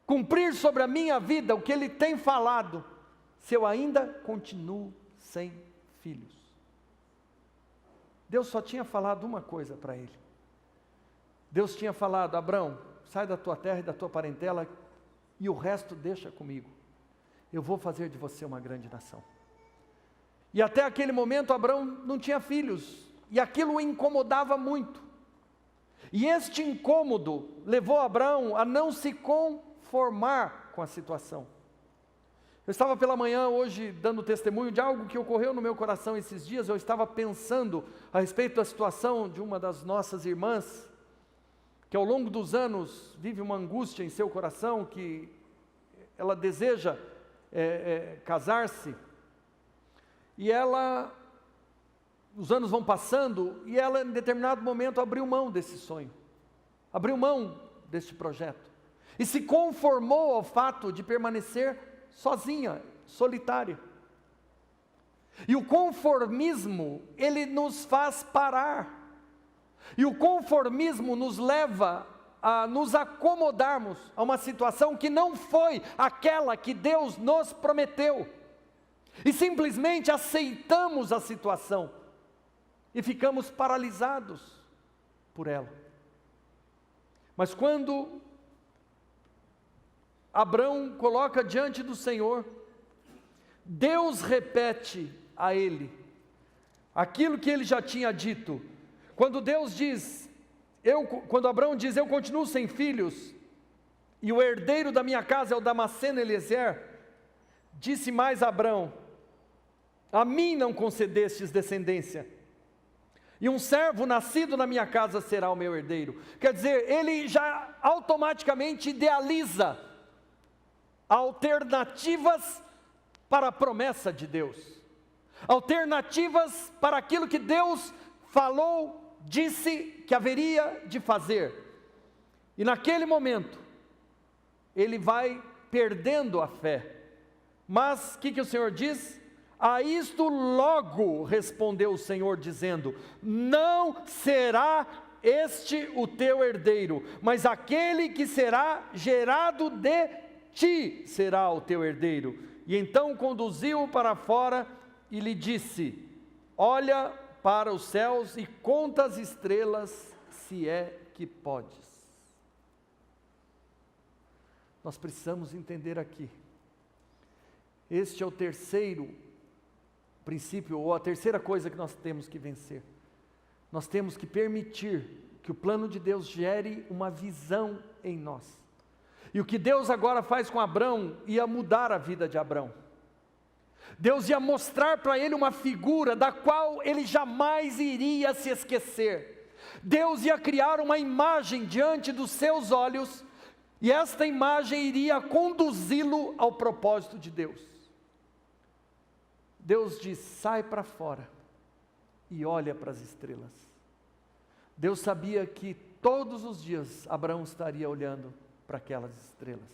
cumprir sobre a minha vida o que Ele tem falado, se eu ainda continuo sem filhos? Deus só tinha falado uma coisa para ele. Deus tinha falado: Abraão, sai da tua terra e da tua parentela, e o resto deixa comigo. Eu vou fazer de você uma grande nação. E até aquele momento Abraão não tinha filhos, e aquilo o incomodava muito. E este incômodo levou Abraão a não se conformar com a situação. Eu estava pela manhã hoje dando testemunho de algo que ocorreu no meu coração esses dias. Eu estava pensando a respeito da situação de uma das nossas irmãs, que ao longo dos anos vive uma angústia em seu coração, que ela deseja casar-se, e os anos vão passando, e ela em determinado momento abriu mão desse sonho, abriu mão deste projeto, e se conformou ao fato de permanecer sozinha, solitária. E o conformismo, ele nos faz parar, e o conformismo nos leva a nos acomodarmos a uma situação que não foi aquela que Deus nos prometeu, e simplesmente aceitamos a situação, e ficamos paralisados por ela. Mas quando Abraão coloca diante do Senhor, Deus repete a ele aquilo que ele já tinha dito. Quando Deus diz, quando Abraão diz: eu continuo sem filhos, e o herdeiro da minha casa é o Damasceno Eliezer, disse mais a Abrão: a mim não concedestes descendência, e um servo nascido na minha casa será o meu herdeiro. Quer dizer, ele já automaticamente idealiza alternativas para a promessa de Deus, alternativas para aquilo que Deus falou, disse que haveria de fazer. E naquele momento, ele vai perdendo a fé. Mas o que o Senhor diz? A isto logo respondeu o Senhor, dizendo: não será este o teu herdeiro, mas aquele que será gerado de ti será o teu herdeiro. E então conduziu-o para fora e lhe disse: olha para os céus e conta as estrelas, se é que podes. Nós precisamos entender aqui, este é o terceiro princípio, ou a terceira coisa que nós temos que vencer. Nós temos que permitir que o plano de Deus gere uma visão em nós. E o que Deus agora faz com Abrão ia mudar a vida de Abrão. Deus ia mostrar para ele uma figura da qual ele jamais iria se esquecer. Deus ia criar uma imagem diante dos seus olhos, e esta imagem iria conduzi-lo ao propósito de Deus. Deus diz: sai para fora e olha para as estrelas. Deus sabia que todos os dias Abraão estaria olhando para aquelas estrelas.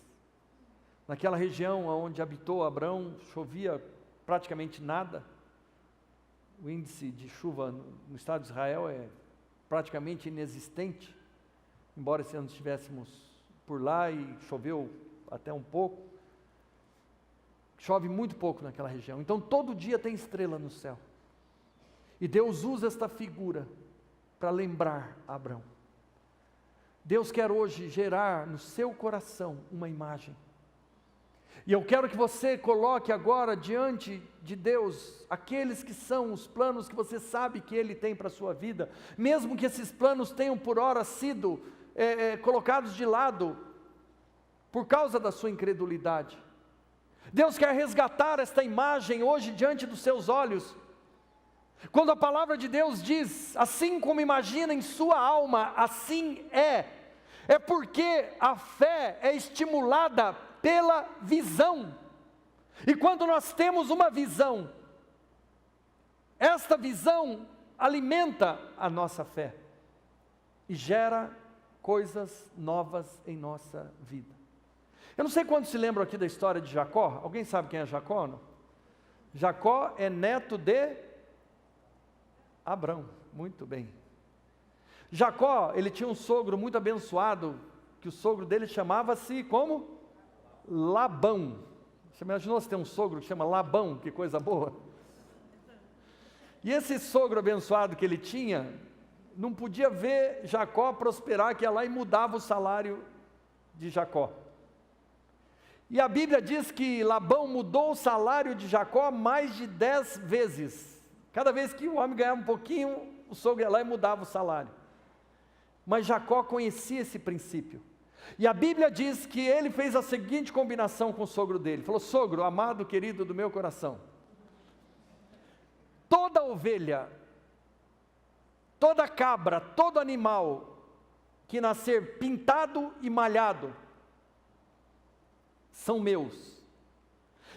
Naquela região onde habitou Abraão, chovia praticamente nada. O índice de chuva no estado de Israel é praticamente inexistente, embora esse ano estivéssemos por lá e choveu até um pouco. Chove muito pouco naquela região, então todo dia tem estrela no céu. E Deus usa esta figura para lembrar Abrão. Deus quer hoje gerar no seu coração uma imagem. E eu quero que você coloque agora diante de Deus aqueles que são os planos que você sabe que Ele tem para a sua vida, mesmo que esses planos tenham por hora sido colocados de lado por causa da sua incredulidade. Deus quer resgatar esta imagem hoje diante dos seus olhos. Quando a palavra de Deus diz: assim como imagina em sua alma, assim é porque a fé é estimulada pela visão. E quando nós temos uma visão, esta visão alimenta a nossa fé e gera coisas novas em nossa vida. Eu não sei quantos se lembram aqui da história de Jacó. Alguém sabe quem é Jacó, não? Jacó é neto de Abrão. Muito bem. Jacó, ele tinha um sogro muito abençoado, que o sogro dele chamava-se como? Labão. Você imaginou se tem um sogro que chama Labão? Que coisa boa. E esse sogro abençoado que ele tinha, não podia ver Jacó prosperar, que ia lá e mudava o salário de Jacó. E a Bíblia diz que Labão mudou o salário de Jacó mais de 10 vezes. Cada vez que o homem ganhava um pouquinho, o sogro ia lá e mudava o salário. Mas Jacó conhecia esse princípio. E a Bíblia diz que ele fez a seguinte combinação com o sogro dele. Falou: sogro, amado, querido do meu coração, toda ovelha, toda cabra, todo animal que nascer pintado e malhado, são meus.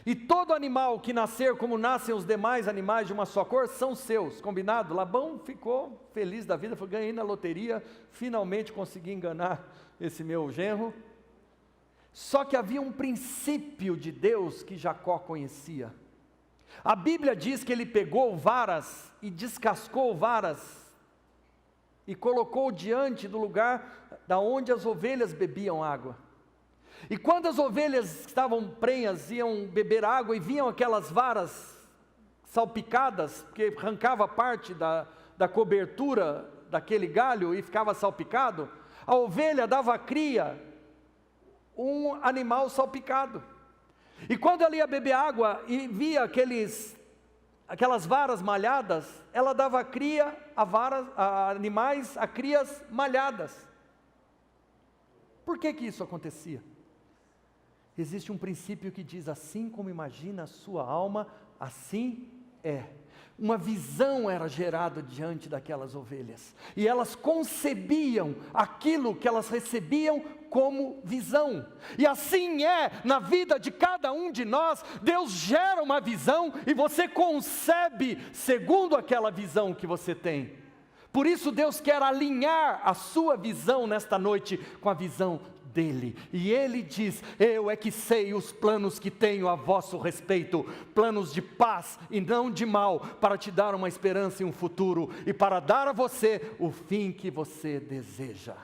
E todo animal que nascer como nascem os demais animais de uma só cor, são seus. Combinado? Labão ficou feliz da vida, falou: ganhei na loteria, finalmente consegui enganar esse meu genro. Só que havia um princípio de Deus que Jacó conhecia. A Bíblia diz que ele pegou varas e descascou varas e colocou diante do lugar da onde as ovelhas bebiam água. E quando as ovelhas que estavam prenhas iam beber água e viam aquelas varas salpicadas, porque arrancava parte da cobertura daquele galho e ficava salpicado, a ovelha dava à cria um animal salpicado. E quando ela ia beber água e via aquelas varas malhadas, ela dava a cria a animais, a crias malhadas. Por que isso acontecia? existe um princípio que diz: assim como imagina a sua alma, assim é. Uma visão era gerada diante daquelas ovelhas, e elas concebiam aquilo que elas recebiam como visão, e assim é na vida de cada um de nós. Deus gera uma visão, e você concebe segundo aquela visão que você tem. Por isso Deus quer alinhar a sua visão nesta noite com a visão dele, e ele diz: eu é que sei os planos que tenho a vosso respeito, planos de paz e não de mal, para te dar uma esperança e um futuro, e para dar a você o fim que você deseja.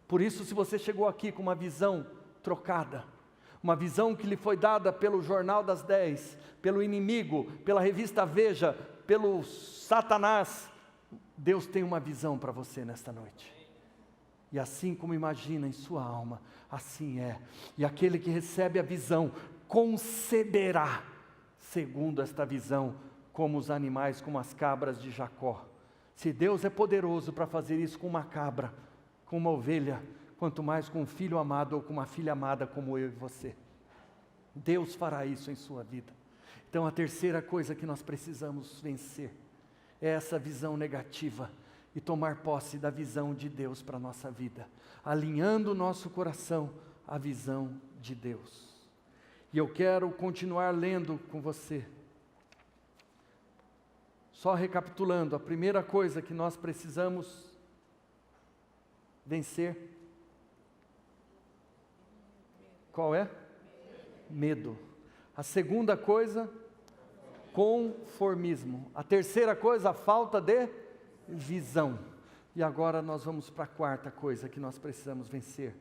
Por isso, se você chegou aqui com uma visão trocada, uma visão que lhe foi dada pelo Jornal das 10, pelo inimigo, pela revista Veja, pelo Satanás, Deus tem uma visão para você nesta noite. E assim como imagina em sua alma, assim é. E aquele que recebe a visão, conceberá segundo esta visão, como os animais, como as cabras de Jacó. Se Deus é poderoso para fazer isso com uma cabra, com uma ovelha, quanto mais com um filho amado ou com uma filha amada como eu e você. Deus fará isso em sua vida. Então a terceira coisa que nós precisamos vencer é essa visão negativa, e tomar posse da visão de Deus para a nossa vida, alinhando o nosso coração à visão de Deus. E eu quero continuar lendo com você, só recapitulando: a primeira coisa que nós precisamos vencer, qual é? Medo. A segunda coisa, conformismo. A terceira coisa, a falta de visão. E agora nós vamos para a quarta coisa que nós precisamos vencer,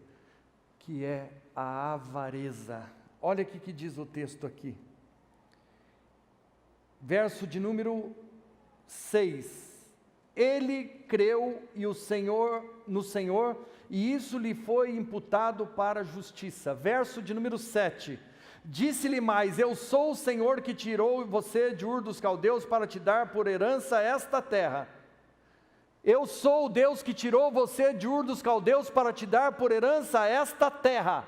que é a avareza. Olha o que diz o texto aqui, verso de número 6. Ele creu no Senhor, e isso lhe foi imputado para a justiça. Verso de número 7. Disse-lhe mais: eu sou o Senhor que tirou você de Ur dos Caldeus para te dar por herança esta terra. Eu sou o Deus que tirou você de Ur dos Caldeus para te dar por herança esta terra.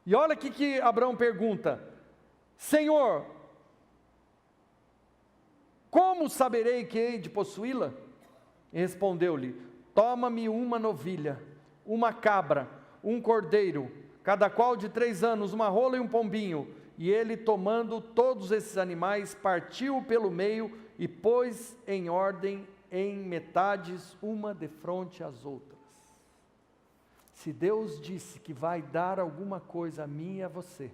E olha aqui que Abraão pergunta: Senhor, como saberei que hei de possuí-la? E respondeu-lhe: toma-me uma novilha, uma cabra, um cordeiro, cada qual de 3 anos, uma rola e um pombinho. E ele, tomando todos esses animais, partiu pelo meio e pôs em ordem em metades, uma defronte às outras. Se Deus disse que vai dar alguma coisa a mim e a você,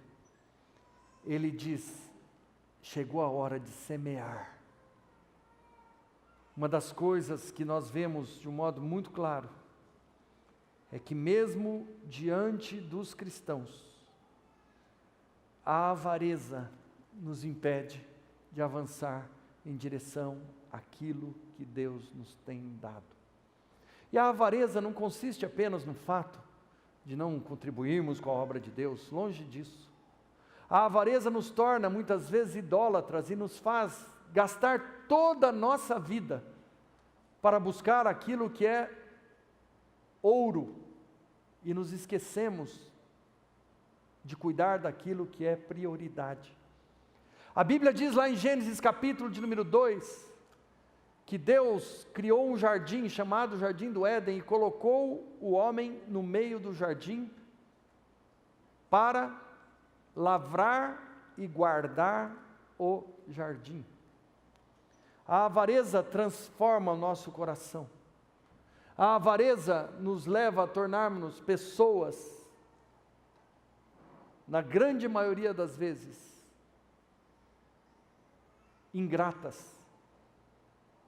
Ele diz: chegou a hora de semear. Uma das coisas que nós vemos de um modo muito claro, é que mesmo diante dos cristãos, a avareza nos impede de avançar em direção àquilo que Deus nos tem dado. E a avareza não consiste apenas no fato de não contribuirmos com a obra de Deus, longe disso. A avareza nos torna muitas vezes idólatras e nos faz gastar toda a nossa vida para buscar aquilo que é ouro, e nos esquecemos de cuidar daquilo que é prioridade. A Bíblia diz lá em Gênesis capítulo de número 2, que Deus criou um jardim chamado Jardim do Éden e colocou o homem no meio do jardim para lavrar e guardar o jardim. A avareza transforma o nosso coração. A avareza nos leva a tornarmos pessoas, na grande maioria das vezes, ingratas.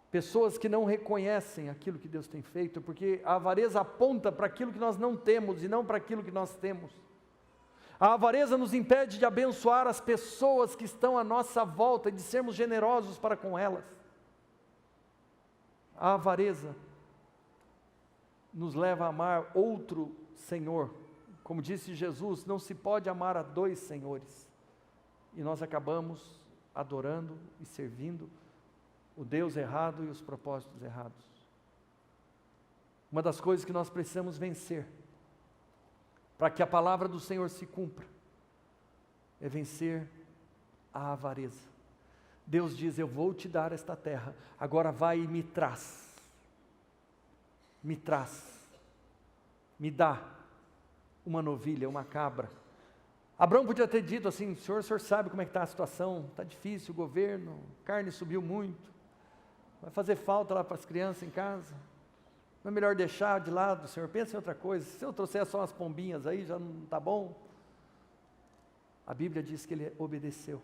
Pessoas que não reconhecem aquilo que Deus tem feito, porque a avareza aponta para aquilo que nós não temos e não para aquilo que nós temos. A avareza nos impede de abençoar as pessoas que estão à nossa volta e de sermos generosos para com elas. A avareza nos leva a amar outro Senhor. Como disse Jesus, não se pode amar a 2 senhores. E nós acabamos adorando e servindo o Deus errado e os propósitos errados. Uma das coisas que nós precisamos vencer, para que a palavra do Senhor se cumpra, é vencer a avareza. Deus diz: eu vou te dar esta terra, agora vai e me traz, me dá uma novilha, uma cabra. Abraão podia ter dito assim: o senhor sabe como é que está a situação, está difícil o governo, carne subiu muito, vai fazer falta lá para as crianças em casa, não é melhor deixar de lado, senhor, pensa em outra coisa, se eu trouxer só umas pombinhas aí, já não está bom. A Bíblia diz que ele obedeceu,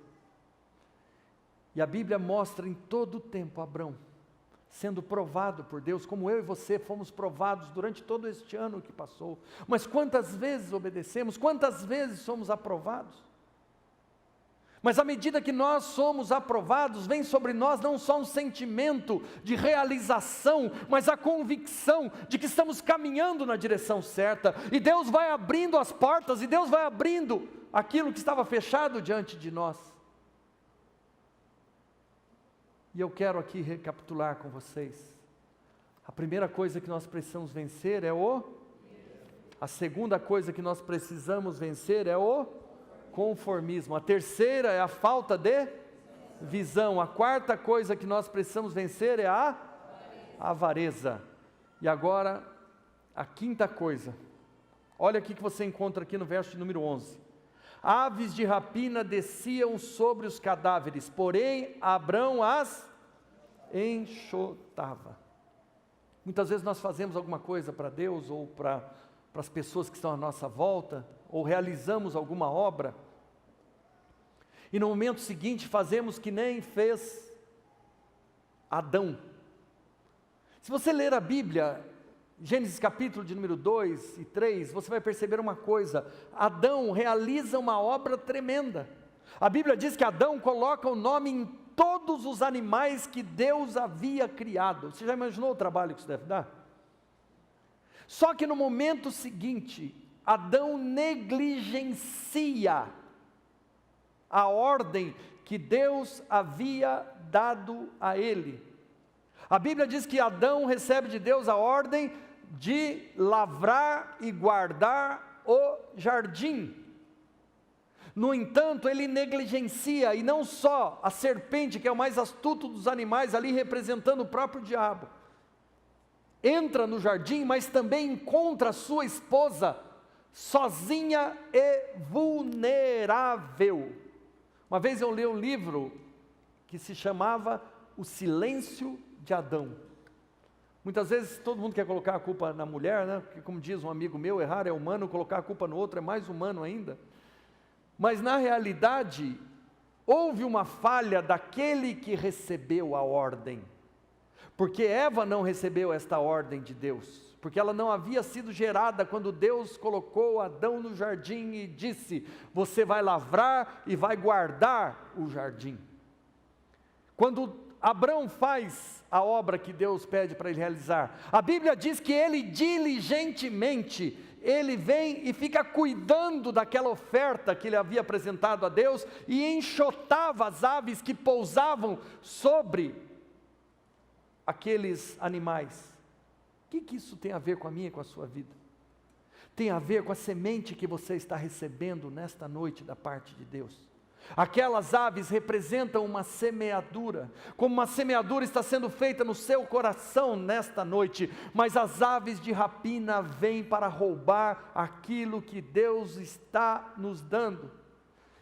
e a Bíblia mostra em todo o tempo Abraão sendo provado por Deus, como eu e você fomos provados durante todo este ano que passou. Mas quantas vezes obedecemos, quantas vezes somos aprovados? Mas à medida que nós somos aprovados, vem sobre nós não só um sentimento de realização, mas a convicção de que estamos caminhando na direção certa, e Deus vai abrindo as portas, e Deus vai abrindo aquilo que estava fechado diante de nós. E eu quero aqui recapitular com vocês. A primeira coisa que nós precisamos vencer é a segunda coisa que nós precisamos vencer é o conformismo. A terceira é a falta de visão. A quarta coisa que nós precisamos vencer é a avareza. E agora, a quinta coisa. Olha o que você encontra aqui no verso de número 11. Aves de rapina desciam sobre os cadáveres, porém Abrão as enxotava. Muitas vezes nós fazemos alguma coisa para Deus, ou para as pessoas que estão à nossa volta, ou realizamos alguma obra, e no momento seguinte fazemos que nem fez Adão. Se você ler a Bíblia, Gênesis capítulo de número 2 e 3, você vai perceber uma coisa: Adão realiza uma obra tremenda. A Bíblia diz que Adão coloca o nome em todos os animais que Deus havia criado. Você já imaginou o trabalho que isso deve dar? Só que no momento seguinte, Adão negligencia a ordem que Deus havia dado a ele. A Bíblia diz que Adão recebe de Deus a ordem de lavrar e guardar o jardim. No entanto, ele negligencia, e não só a serpente, que é o mais astuto dos animais, ali representando o próprio diabo, entra no jardim, mas também encontra a sua esposa sozinha e vulnerável. Uma vez eu li um livro que se chamava O Silêncio de Adão. Muitas vezes todo mundo quer colocar a culpa na mulher, né? Porque, como diz um amigo meu, errar é humano, colocar a culpa no outro é mais humano ainda. Mas na realidade, houve uma falha daquele que recebeu a ordem, porque Eva não recebeu esta ordem de Deus, porque ela não havia sido gerada quando Deus colocou Adão no jardim e disse: você vai lavrar e vai guardar o jardim. Quando Abrão faz a obra que Deus pede para ele realizar, a Bíblia diz que ele diligentemente, ele vem e fica cuidando daquela oferta que ele havia apresentado a Deus, e enxotava as aves que pousavam sobre aqueles animais. O que isso tem a ver com a minha e com a sua vida? Tem a ver com a semente que você está recebendo nesta noite da parte de Deus. Aquelas aves representam uma semeadura, como uma semeadura está sendo feita no seu coração nesta noite, mas as aves de rapina vêm para roubar aquilo que Deus está nos dando.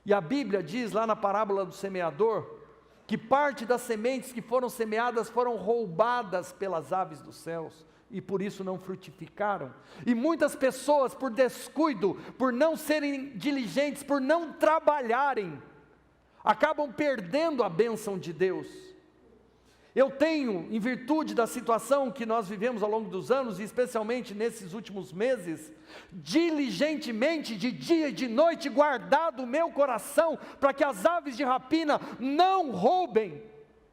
E a Bíblia diz lá na parábola do semeador, que parte das sementes que foram semeadas foram roubadas pelas aves dos céus, e por isso não frutificaram. E muitas pessoas, por descuido, por não serem diligentes, por não trabalharem, acabam perdendo a bênção de Deus. Eu tenho, em virtude da situação que nós vivemos ao longo dos anos, e especialmente nesses últimos meses, diligentemente, de dia e de noite, guardado o meu coração, para que as aves de rapina não roubem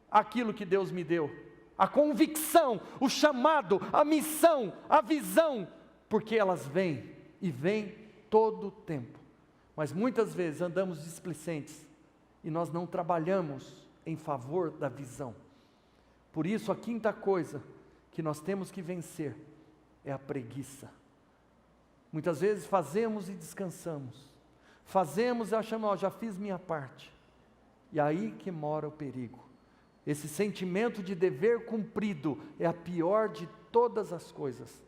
aquilo que Deus me deu. A convicção, o chamado, a missão, a visão, porque elas vêm, e vêm todo o tempo. Mas muitas vezes andamos displicentes, e nós não trabalhamos em favor da visão. Por isso, a quinta coisa que nós temos que vencer é a preguiça. Muitas vezes fazemos e descansamos, fazemos e achamos, já fiz minha parte. E aí que mora o perigo. Esse sentimento de dever cumprido é a pior de todas as coisas.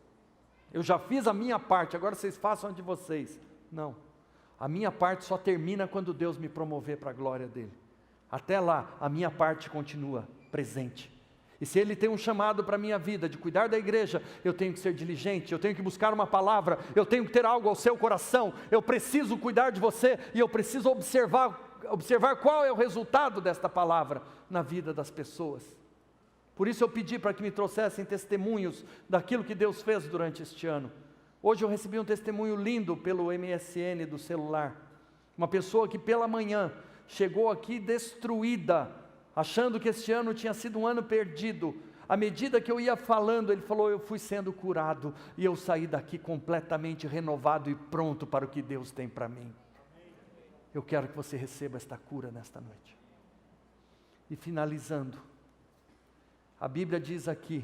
Eu já fiz a minha parte, agora vocês façam a de vocês. Não, a minha parte só termina quando Deus me promover para a glória dEle. Até lá, a minha parte continua presente. E se Ele tem um chamado para a minha vida, de cuidar da igreja, eu tenho que ser diligente, eu tenho que buscar uma palavra, eu tenho que ter algo ao seu coração, eu preciso cuidar de você, e eu preciso observar qual é o resultado desta palavra na vida das pessoas. Por isso eu pedi para que me trouxessem testemunhos daquilo que Deus fez durante este ano. Hoje eu recebi um testemunho lindo pelo MSN do celular. Uma pessoa que pela manhã chegou aqui destruída, achando que este ano tinha sido um ano perdido. À medida que eu ia falando, ele falou, eu fui sendo curado, e eu saí daqui completamente renovado e pronto para o que Deus tem para mim. Eu quero que você receba esta cura nesta noite. E finalizando, a Bíblia diz aqui,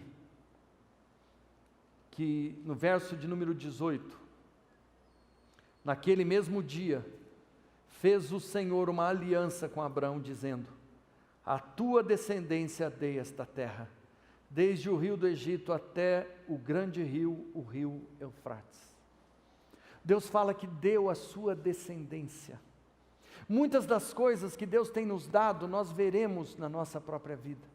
que no verso de número 18, naquele mesmo dia, fez o Senhor uma aliança com Abraão, dizendo, a tua descendência dei esta terra, desde o rio do Egito até o grande rio, o rio Eufrates. Deus fala que deu a sua descendência. Muitas das coisas que Deus tem nos dado, nós veremos na nossa própria vida.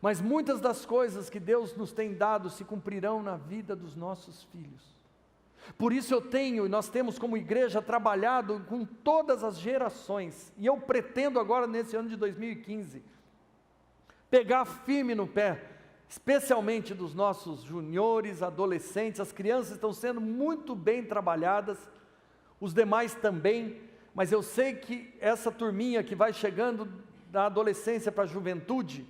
Mas muitas das coisas que Deus nos tem dado se cumprirão na vida dos nossos filhos. Por isso eu tenho, e nós temos como igreja trabalhado com todas as gerações, e eu pretendo agora nesse ano de 2015, pegar firme no pé, especialmente dos nossos juniores, adolescentes, as crianças estão sendo muito bem trabalhadas, os demais também, mas eu sei que essa turminha que vai chegando da adolescência para a juventude,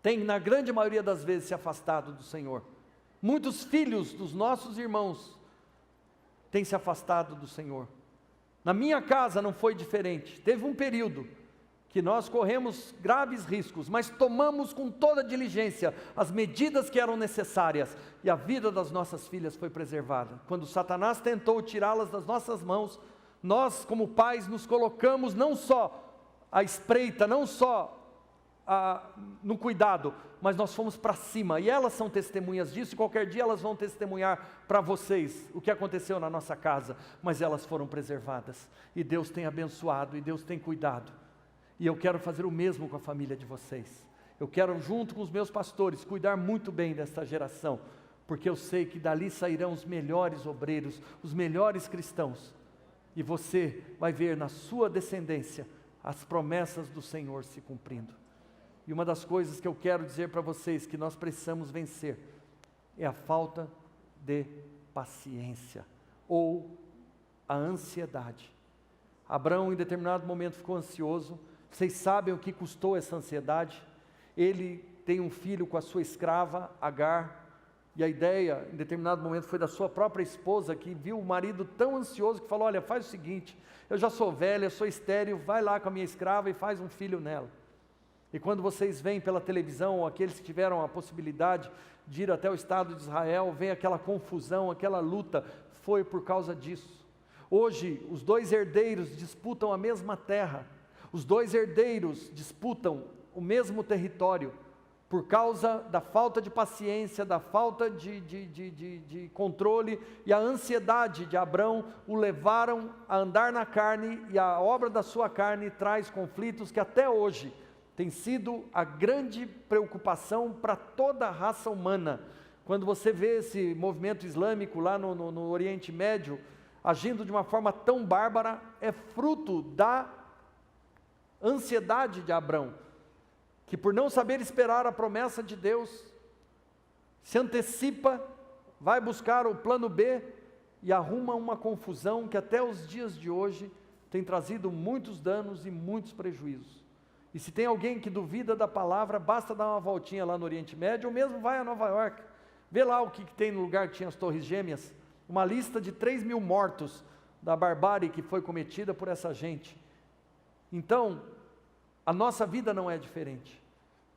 tem na grande maioria das vezes se afastado do Senhor. Muitos filhos dos nossos irmãos têm se afastado do Senhor. Na minha casa não foi diferente. Teve um período que nós corremos graves riscos, mas tomamos com toda diligência as medidas que eram necessárias, e a vida das nossas filhas foi preservada. Quando Satanás tentou tirá-las das nossas mãos, nós como pais nos colocamos não só à espreita, não só no cuidado, mas nós fomos para cima, e elas são testemunhas disso, e qualquer dia elas vão testemunhar para vocês o que aconteceu na nossa casa, mas elas foram preservadas, e Deus tem abençoado, e Deus tem cuidado, e eu quero fazer o mesmo com a família de vocês. Eu quero, junto com os meus pastores, cuidar muito bem desta geração, porque eu sei que dali sairão os melhores obreiros, os melhores cristãos, e você vai ver na sua descendência as promessas do Senhor se cumprindo. E uma das coisas que eu quero dizer para vocês que nós precisamos vencer é a falta de paciência ou a ansiedade. Abraão em determinado momento ficou ansioso. Vocês sabem o que custou essa ansiedade? Ele tem um filho com a sua escrava Agar, e a ideia em determinado momento foi da sua própria esposa, que viu o marido tão ansioso que falou, olha, faz o seguinte, eu já sou velha, sou estéril, vai lá com a minha escrava e faz um filho nela. E quando vocês veem pela televisão, ou aqueles que tiveram a possibilidade de ir até o Estado de Israel, vem aquela confusão, aquela luta, foi por causa disso. Hoje, os dois herdeiros disputam a mesma terra, os dois herdeiros disputam o mesmo território, por causa da falta de paciência, da falta de controle, e a ansiedade de Abrão o levaram a andar na carne, e a obra da sua carne traz conflitos que até hoje tem sido a grande preocupação para toda a raça humana. Quando você vê esse movimento islâmico lá no Oriente Médio, agindo de uma forma tão bárbara, é fruto da ansiedade de Abrão, que por não saber esperar a promessa de Deus, se antecipa, vai buscar o plano B, e arruma uma confusão que até os dias de hoje tem trazido muitos danos e muitos prejuízos. E se tem alguém que duvida da palavra, basta dar uma voltinha lá no Oriente Médio, ou mesmo vai a Nova York, vê lá o que tem no lugar que tinha as Torres Gêmeas, uma lista de 3.000 mortos da barbárie que foi cometida por essa gente. Então, a nossa vida não é diferente.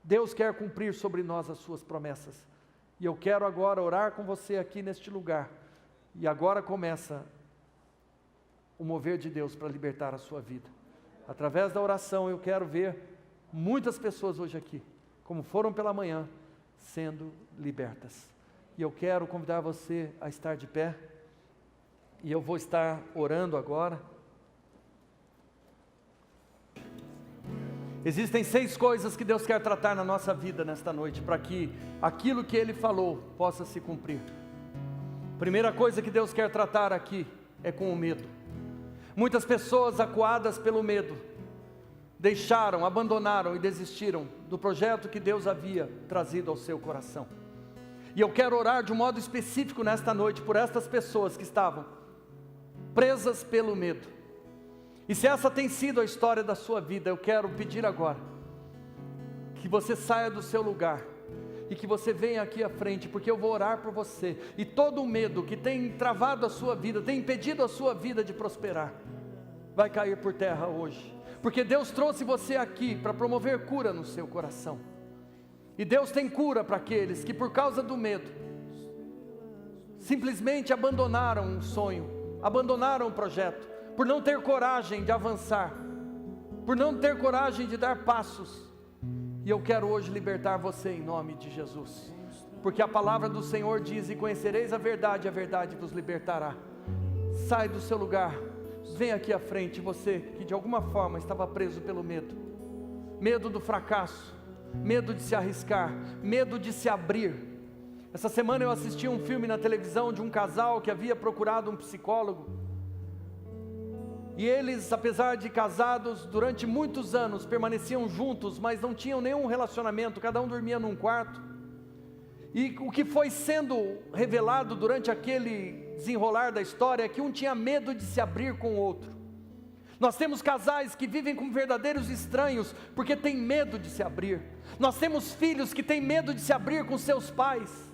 Deus quer cumprir sobre nós as suas promessas, e eu quero agora orar com você aqui neste lugar, e agora começa o mover de Deus para libertar a sua vida. Através da oração eu quero ver muitas pessoas hoje aqui, como foram pela manhã, sendo libertas. E eu quero convidar você a estar de pé, e eu vou estar orando agora. Existem 6 coisas que Deus quer tratar na nossa vida nesta noite, para que aquilo que Ele falou possa se cumprir. Primeira coisa que Deus quer tratar aqui é com o medo. Muitas pessoas acuadas pelo medo, deixaram, abandonaram e desistiram do projeto que Deus havia trazido ao seu coração. E eu quero orar de um modo específico nesta noite por estas pessoas que estavam presas pelo medo. E se essa tem sido a história da sua vida, eu quero pedir agora que você saia do seu lugar e que você venha aqui à frente, porque eu vou orar por você. E todo o medo que tem travado a sua vida, tem impedido a sua vida de prosperar, vai cair por terra hoje. Porque Deus trouxe você aqui para promover cura no seu coração. E Deus tem cura para aqueles que por causa do medo, simplesmente abandonaram um sonho, abandonaram um projeto, por não ter coragem de avançar, por não ter coragem de dar passos. E eu quero hoje libertar você em nome de Jesus, porque a palavra do Senhor diz: e conhecereis a verdade vos libertará. Sai do seu lugar, vem aqui à frente, você que de alguma forma estava preso pelo medo, medo do fracasso, medo de se arriscar, medo de se abrir. Essa semana eu assisti um filme na televisão de um casal que havia procurado um psicólogo, e eles, apesar de casados durante muitos anos, permaneciam juntos, mas não tinham nenhum relacionamento, cada um dormia num quarto. E o que foi sendo revelado durante aquele desenrolar da história é que um tinha medo de se abrir com o outro. Nós temos casais que vivem como verdadeiros estranhos, porque têm medo de se abrir. Nós temos filhos que têm medo de se abrir com seus pais.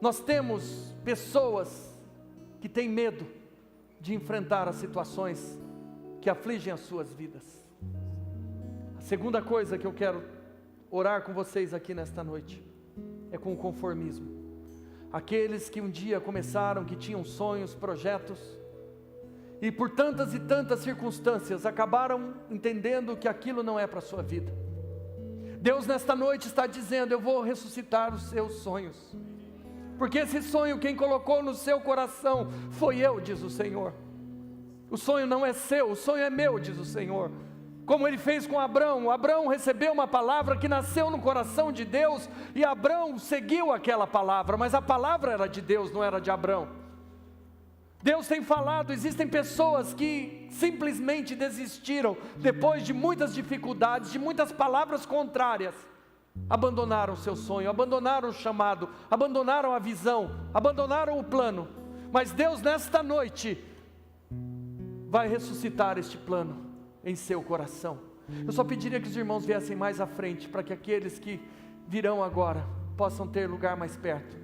Nós temos pessoas que têm medo de enfrentar as situações que afligem as suas vidas. A segunda coisa que eu quero orar com vocês aqui nesta noite é com o conformismo. Aqueles que um dia começaram, que tinham sonhos, projetos, e por tantas e tantas circunstâncias acabaram entendendo que aquilo não é para a sua vida. Deus nesta noite está dizendo: eu vou ressuscitar os seus sonhos, porque esse sonho quem colocou no seu coração foi eu, diz o Senhor. O sonho não é seu, o sonho é meu, diz o Senhor. Como Ele fez com Abrão. Abrão recebeu uma palavra que nasceu no coração de Deus, e Abrão seguiu aquela palavra, mas a palavra era de Deus, não era de Abrão. Deus tem falado, existem pessoas que simplesmente desistiram, depois de muitas dificuldades, de muitas palavras contrárias, abandonaram o seu sonho, abandonaram o chamado, abandonaram a visão, abandonaram o plano. Mas Deus nesta noite vai ressuscitar este plano em seu coração. Eu só pediria que os irmãos viessem mais à frente, para que aqueles que virão agora possam ter lugar mais perto.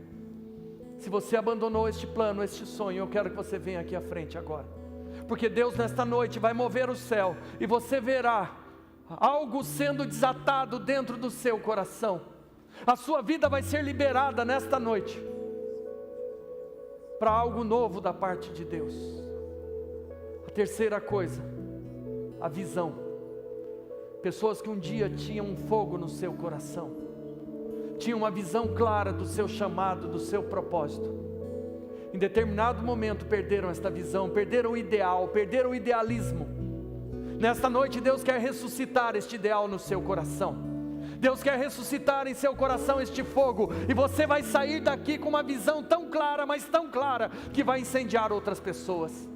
Se você abandonou este plano, este sonho, eu quero que você venha aqui à frente agora, porque Deus nesta noite vai mover o céu, e você verá algo sendo desatado dentro do seu coração. A sua vida vai ser liberada nesta noite para algo novo da parte de Deus. A terceira coisa, a visão. Pessoas que um dia tinham um fogo no seu coração, tinham uma visão clara do seu chamado, do seu propósito. Em determinado momento perderam esta visão, perderam o ideal, perderam o idealismo. Nesta noite Deus quer ressuscitar este ideal no seu coração. Deus quer ressuscitar em seu coração este fogo, e você vai sair daqui com uma visão tão clara, mas tão clara, que vai incendiar outras pessoas.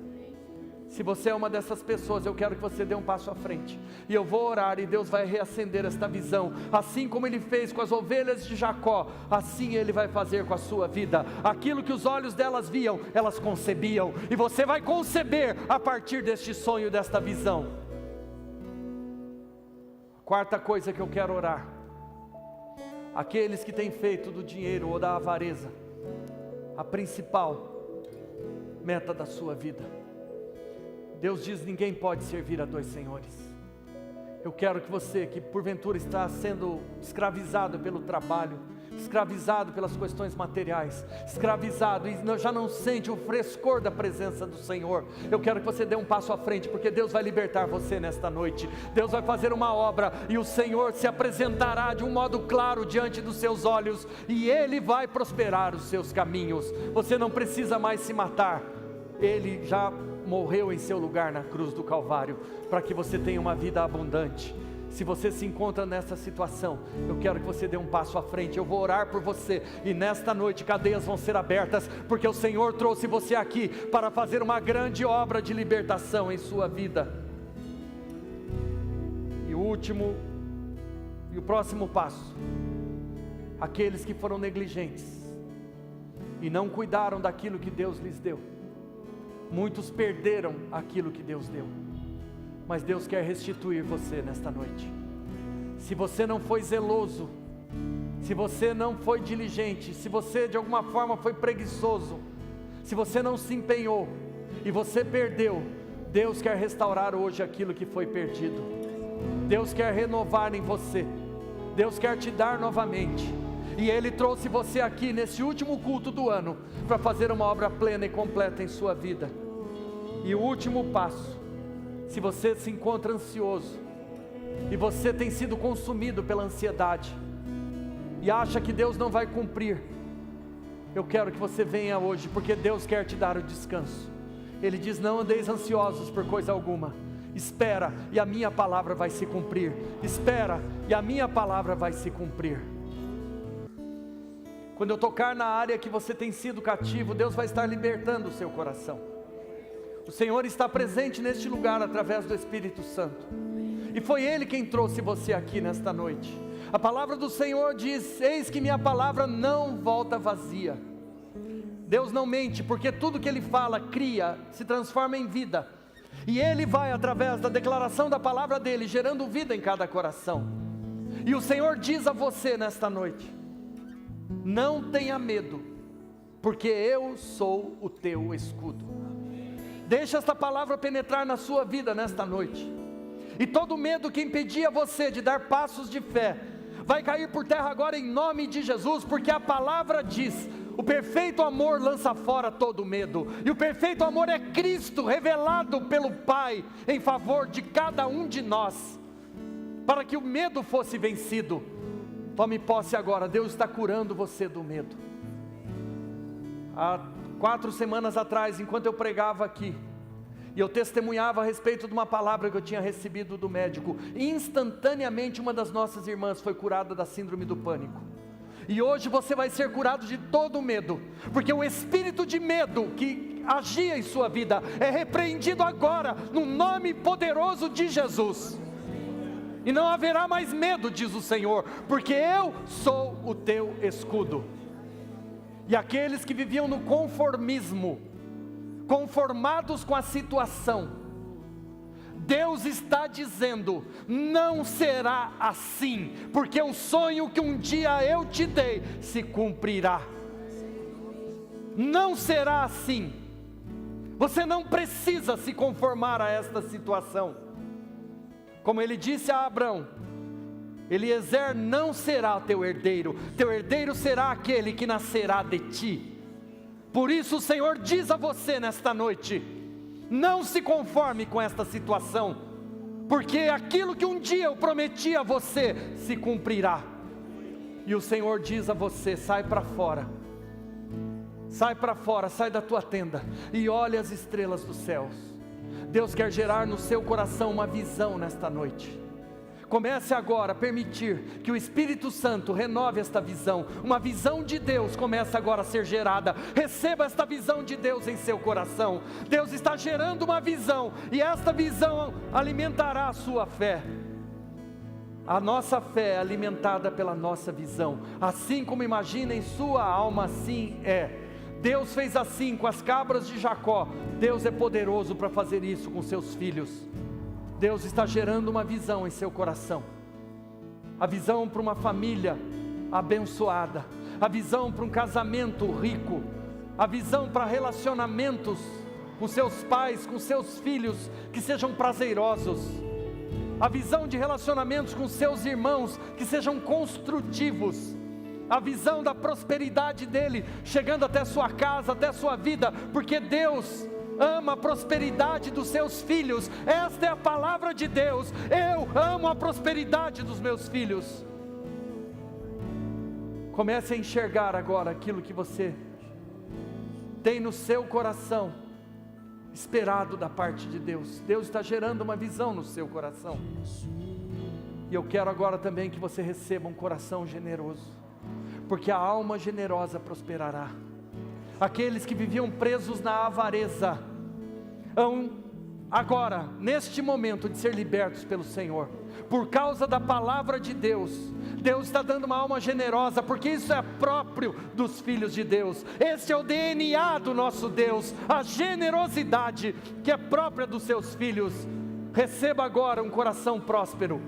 Se você é uma dessas pessoas, eu quero que você dê um passo à frente, e eu vou orar, e Deus vai reacender esta visão. Assim como Ele fez com as ovelhas de Jacó, assim Ele vai fazer com a sua vida. Aquilo que os olhos delas viam, elas concebiam, e você vai conceber a partir deste sonho, desta visão. Quarta coisa que eu quero orar: aqueles que têm feito do dinheiro ou da avareza a principal meta da sua vida. Deus diz: ninguém pode servir a dois senhores. Eu quero que você, que porventura está sendo escravizado pelo trabalho, escravizado pelas questões materiais, escravizado e já não sente o frescor da presença do Senhor, eu quero que você dê um passo à frente, porque Deus vai libertar você nesta noite. Deus vai fazer uma obra e o Senhor se apresentará de um modo claro diante dos seus olhos e Ele vai prosperar os seus caminhos. Você não precisa mais se matar, Ele já morreu em seu lugar na cruz do Calvário, para que você tenha uma vida abundante. Se você se encontra nessa situação, eu quero que você dê um passo à frente. Eu vou orar por você e nesta noite cadeias vão ser abertas, porque o Senhor trouxe você aqui para fazer uma grande obra de libertação em sua vida. E o próximo passo, aqueles que foram negligentes e não cuidaram daquilo que Deus lhes deu. Muitos perderam aquilo que Deus deu, mas Deus quer restituir você nesta noite. Se você não foi zeloso, se você não foi diligente, se você de alguma forma foi preguiçoso, se você não se empenhou e você perdeu, Deus quer restaurar hoje aquilo que foi perdido. Deus quer renovar em você, Deus quer te dar novamente. E Ele trouxe você aqui nesse último culto do ano para fazer uma obra plena e completa em sua vida. E o último passo, se você se encontra ansioso e você tem sido consumido pela ansiedade e acha que Deus não vai cumprir, eu quero que você venha hoje, porque Deus quer te dar o descanso. Ele diz: não andeis ansiosos por coisa alguma, espera e a minha palavra vai se cumprir, espera e a minha palavra vai se cumprir. Quando eu tocar na área que você tem sido cativo, Deus vai estar libertando o seu coração. O Senhor está presente neste lugar através do Espírito Santo, e foi Ele quem trouxe você aqui nesta noite. A palavra do Senhor diz: eis que minha palavra não volta vazia. Deus não mente, porque tudo que Ele fala, cria, se transforma em vida, e Ele vai através da declaração da palavra dEle, gerando vida em cada coração. E o Senhor diz a você nesta noite: não tenha medo, porque eu sou o teu escudo. Deixa esta palavra penetrar na sua vida nesta noite, e todo medo que impedia você de dar passos de fé, vai cair por terra agora em nome de Jesus, porque a palavra diz: o perfeito amor lança fora todo medo, e o perfeito amor é Cristo revelado pelo Pai em favor de cada um de nós, para que o medo fosse vencido. Tome posse agora, Deus está curando você do medo. Há 4 semanas atrás, enquanto eu pregava aqui, e eu testemunhava a respeito de uma palavra que eu tinha recebido do médico, instantaneamente uma das nossas irmãs foi curada da síndrome do pânico. E hoje você vai ser curado de todo medo, porque o espírito de medo que agia em sua vida é repreendido agora, no nome poderoso de Jesus. E não haverá mais medo, diz o Senhor, porque eu sou o teu escudo. E aqueles que viviam no conformismo, conformados com a situação, Deus está dizendo: não será assim, porque o sonho que um dia eu te dei se cumprirá. Não será assim. Você não precisa se conformar a esta situação. Como Ele disse a Abrão: Eliezer não será teu herdeiro será aquele que nascerá de ti. Por isso o Senhor diz a você nesta noite: não se conforme com esta situação, porque aquilo que um dia eu prometi a você se cumprirá. E o Senhor diz a você: sai para fora, sai da tua tenda e olha as estrelas dos céus. Deus quer gerar no seu coração uma visão nesta noite. Comece agora a permitir que o Espírito Santo renove esta visão. Uma visão de Deus começa agora a ser gerada. Receba esta visão de Deus em seu coração. Deus está gerando uma visão, e esta visão alimentará a sua fé. A nossa fé é alimentada pela nossa visão. Assim como imagina em sua alma, assim é. Deus fez assim com as cabras de Jacó. Deus é poderoso para fazer isso com seus filhos. Deus está gerando uma visão em seu coração, a visão para uma família abençoada, a visão para um casamento rico, a visão para relacionamentos com seus pais, com seus filhos, que sejam prazerosos, a visão de relacionamentos com seus irmãos, que sejam construtivos, a visão da prosperidade dEle, chegando até sua casa, até sua vida, porque Deus ama a prosperidade dos seus filhos. Esta é a palavra de Deus: eu amo a prosperidade dos meus filhos. Comece a enxergar agora aquilo que você tem no seu coração, esperado da parte de Deus. Deus está gerando uma visão no seu coração, e eu quero agora também que você receba um coração generoso, porque a alma generosa prosperará. Aqueles que viviam presos na avareza, vão agora, neste momento, de ser libertos pelo Senhor, por causa da palavra de Deus. Deus está dando uma alma generosa, porque isso é próprio dos filhos de Deus. Este é o DNA do nosso Deus, a generosidade que é própria dos seus filhos. Receba agora um coração próspero,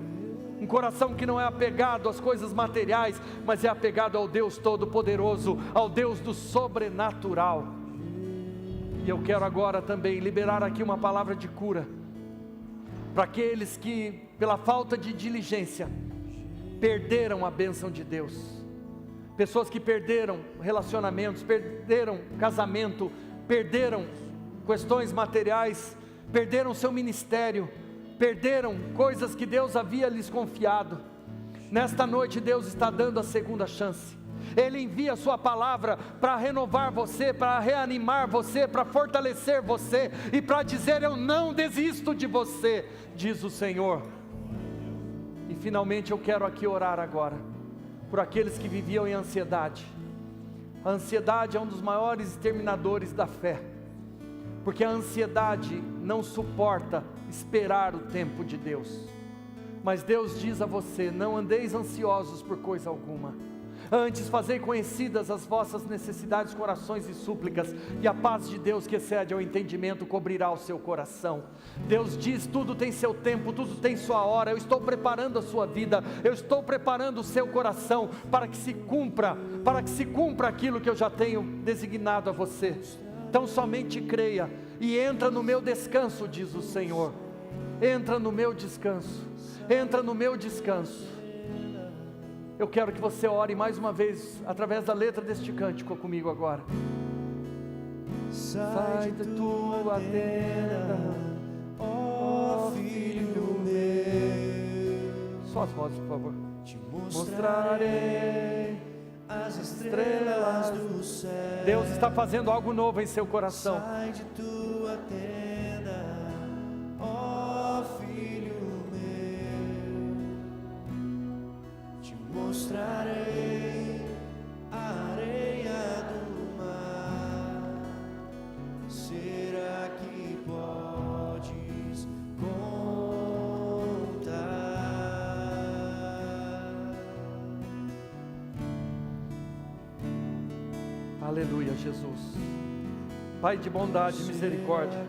um coração que não é apegado às coisas materiais, mas é apegado ao Deus Todo-Poderoso, ao Deus do sobrenatural. E eu quero agora também liberar aqui uma palavra de cura, para aqueles que, pela falta de diligência, perderam a bênção de Deus. Pessoas que perderam relacionamentos, perderam casamento, perderam questões materiais, perderam seu ministério, perderam coisas que Deus havia lhes confiado. Nesta noite Deus está dando a segunda chance. Ele envia a sua palavra para renovar você, para reanimar você, para fortalecer você e para dizer: eu não desisto de você, diz o Senhor. E finalmente eu quero aqui orar agora por aqueles que viviam em ansiedade. A ansiedade é um dos maiores exterminadores da fé, porque a ansiedade não suporta esperar o tempo de Deus. Mas Deus diz a você: não andeis ansiosos por coisa alguma, antes fazei conhecidas as vossas necessidades com orações e súplicas, e a paz de Deus, que excede ao entendimento, cobrirá o seu coração. Deus diz: tudo tem seu tempo, tudo tem sua hora. Eu estou preparando a sua vida, eu estou preparando o seu coração para que se cumpra aquilo que eu já tenho designado a você. Então somente creia e entra no meu descanso, diz o Senhor. Entra no meu descanso, entra no meu descanso. Eu quero que você ore mais uma vez, através da letra deste cântico comigo agora. Sai da tua tenda, ó filho meu. Só as vozes, por favor. Te mostrarei as estrelas do céu. Deus está fazendo algo novo em seu coração. Sai de tua tenda, ó filho meu. Te mostrarei a areia do mar. Será que podes contar? Aleluia, Jesus. Pai de bondade e misericórdia,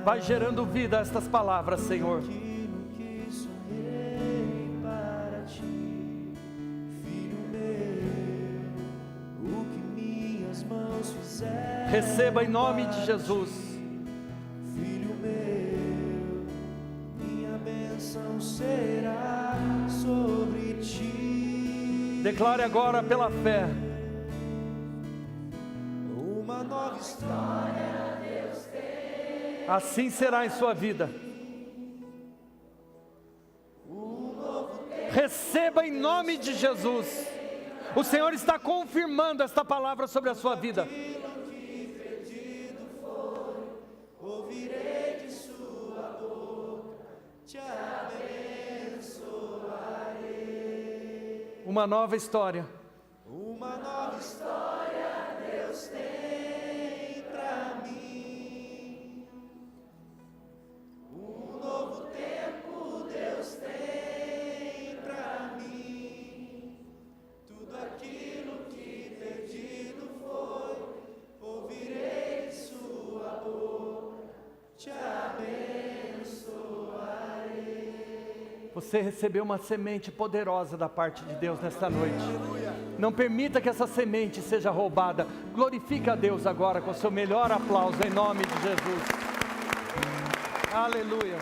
vai gerando vida a estas palavras, Senhor. Receba em nome de Jesus. Filho meu, minha bênção será sobre ti. Declare agora pela fé. Uma nova história Deus tem. Assim será em sua vida. Receba em nome de Jesus. O Senhor está confirmando esta palavra sobre a sua vida. Ouvirei de sua boca, te abençoarei. Uma nova história. Uma nova história Deus tem pra mim. Um novo tempo Deus tem pra mim. Tudo aquilo que perdido foi, ouvirei de sua boca, te abençoarei. Você recebeu uma semente poderosa da parte de Deus nesta noite. Não permita que essa semente seja roubada. Glorifica a Deus agora com o seu melhor aplauso em nome de Jesus. Aleluia.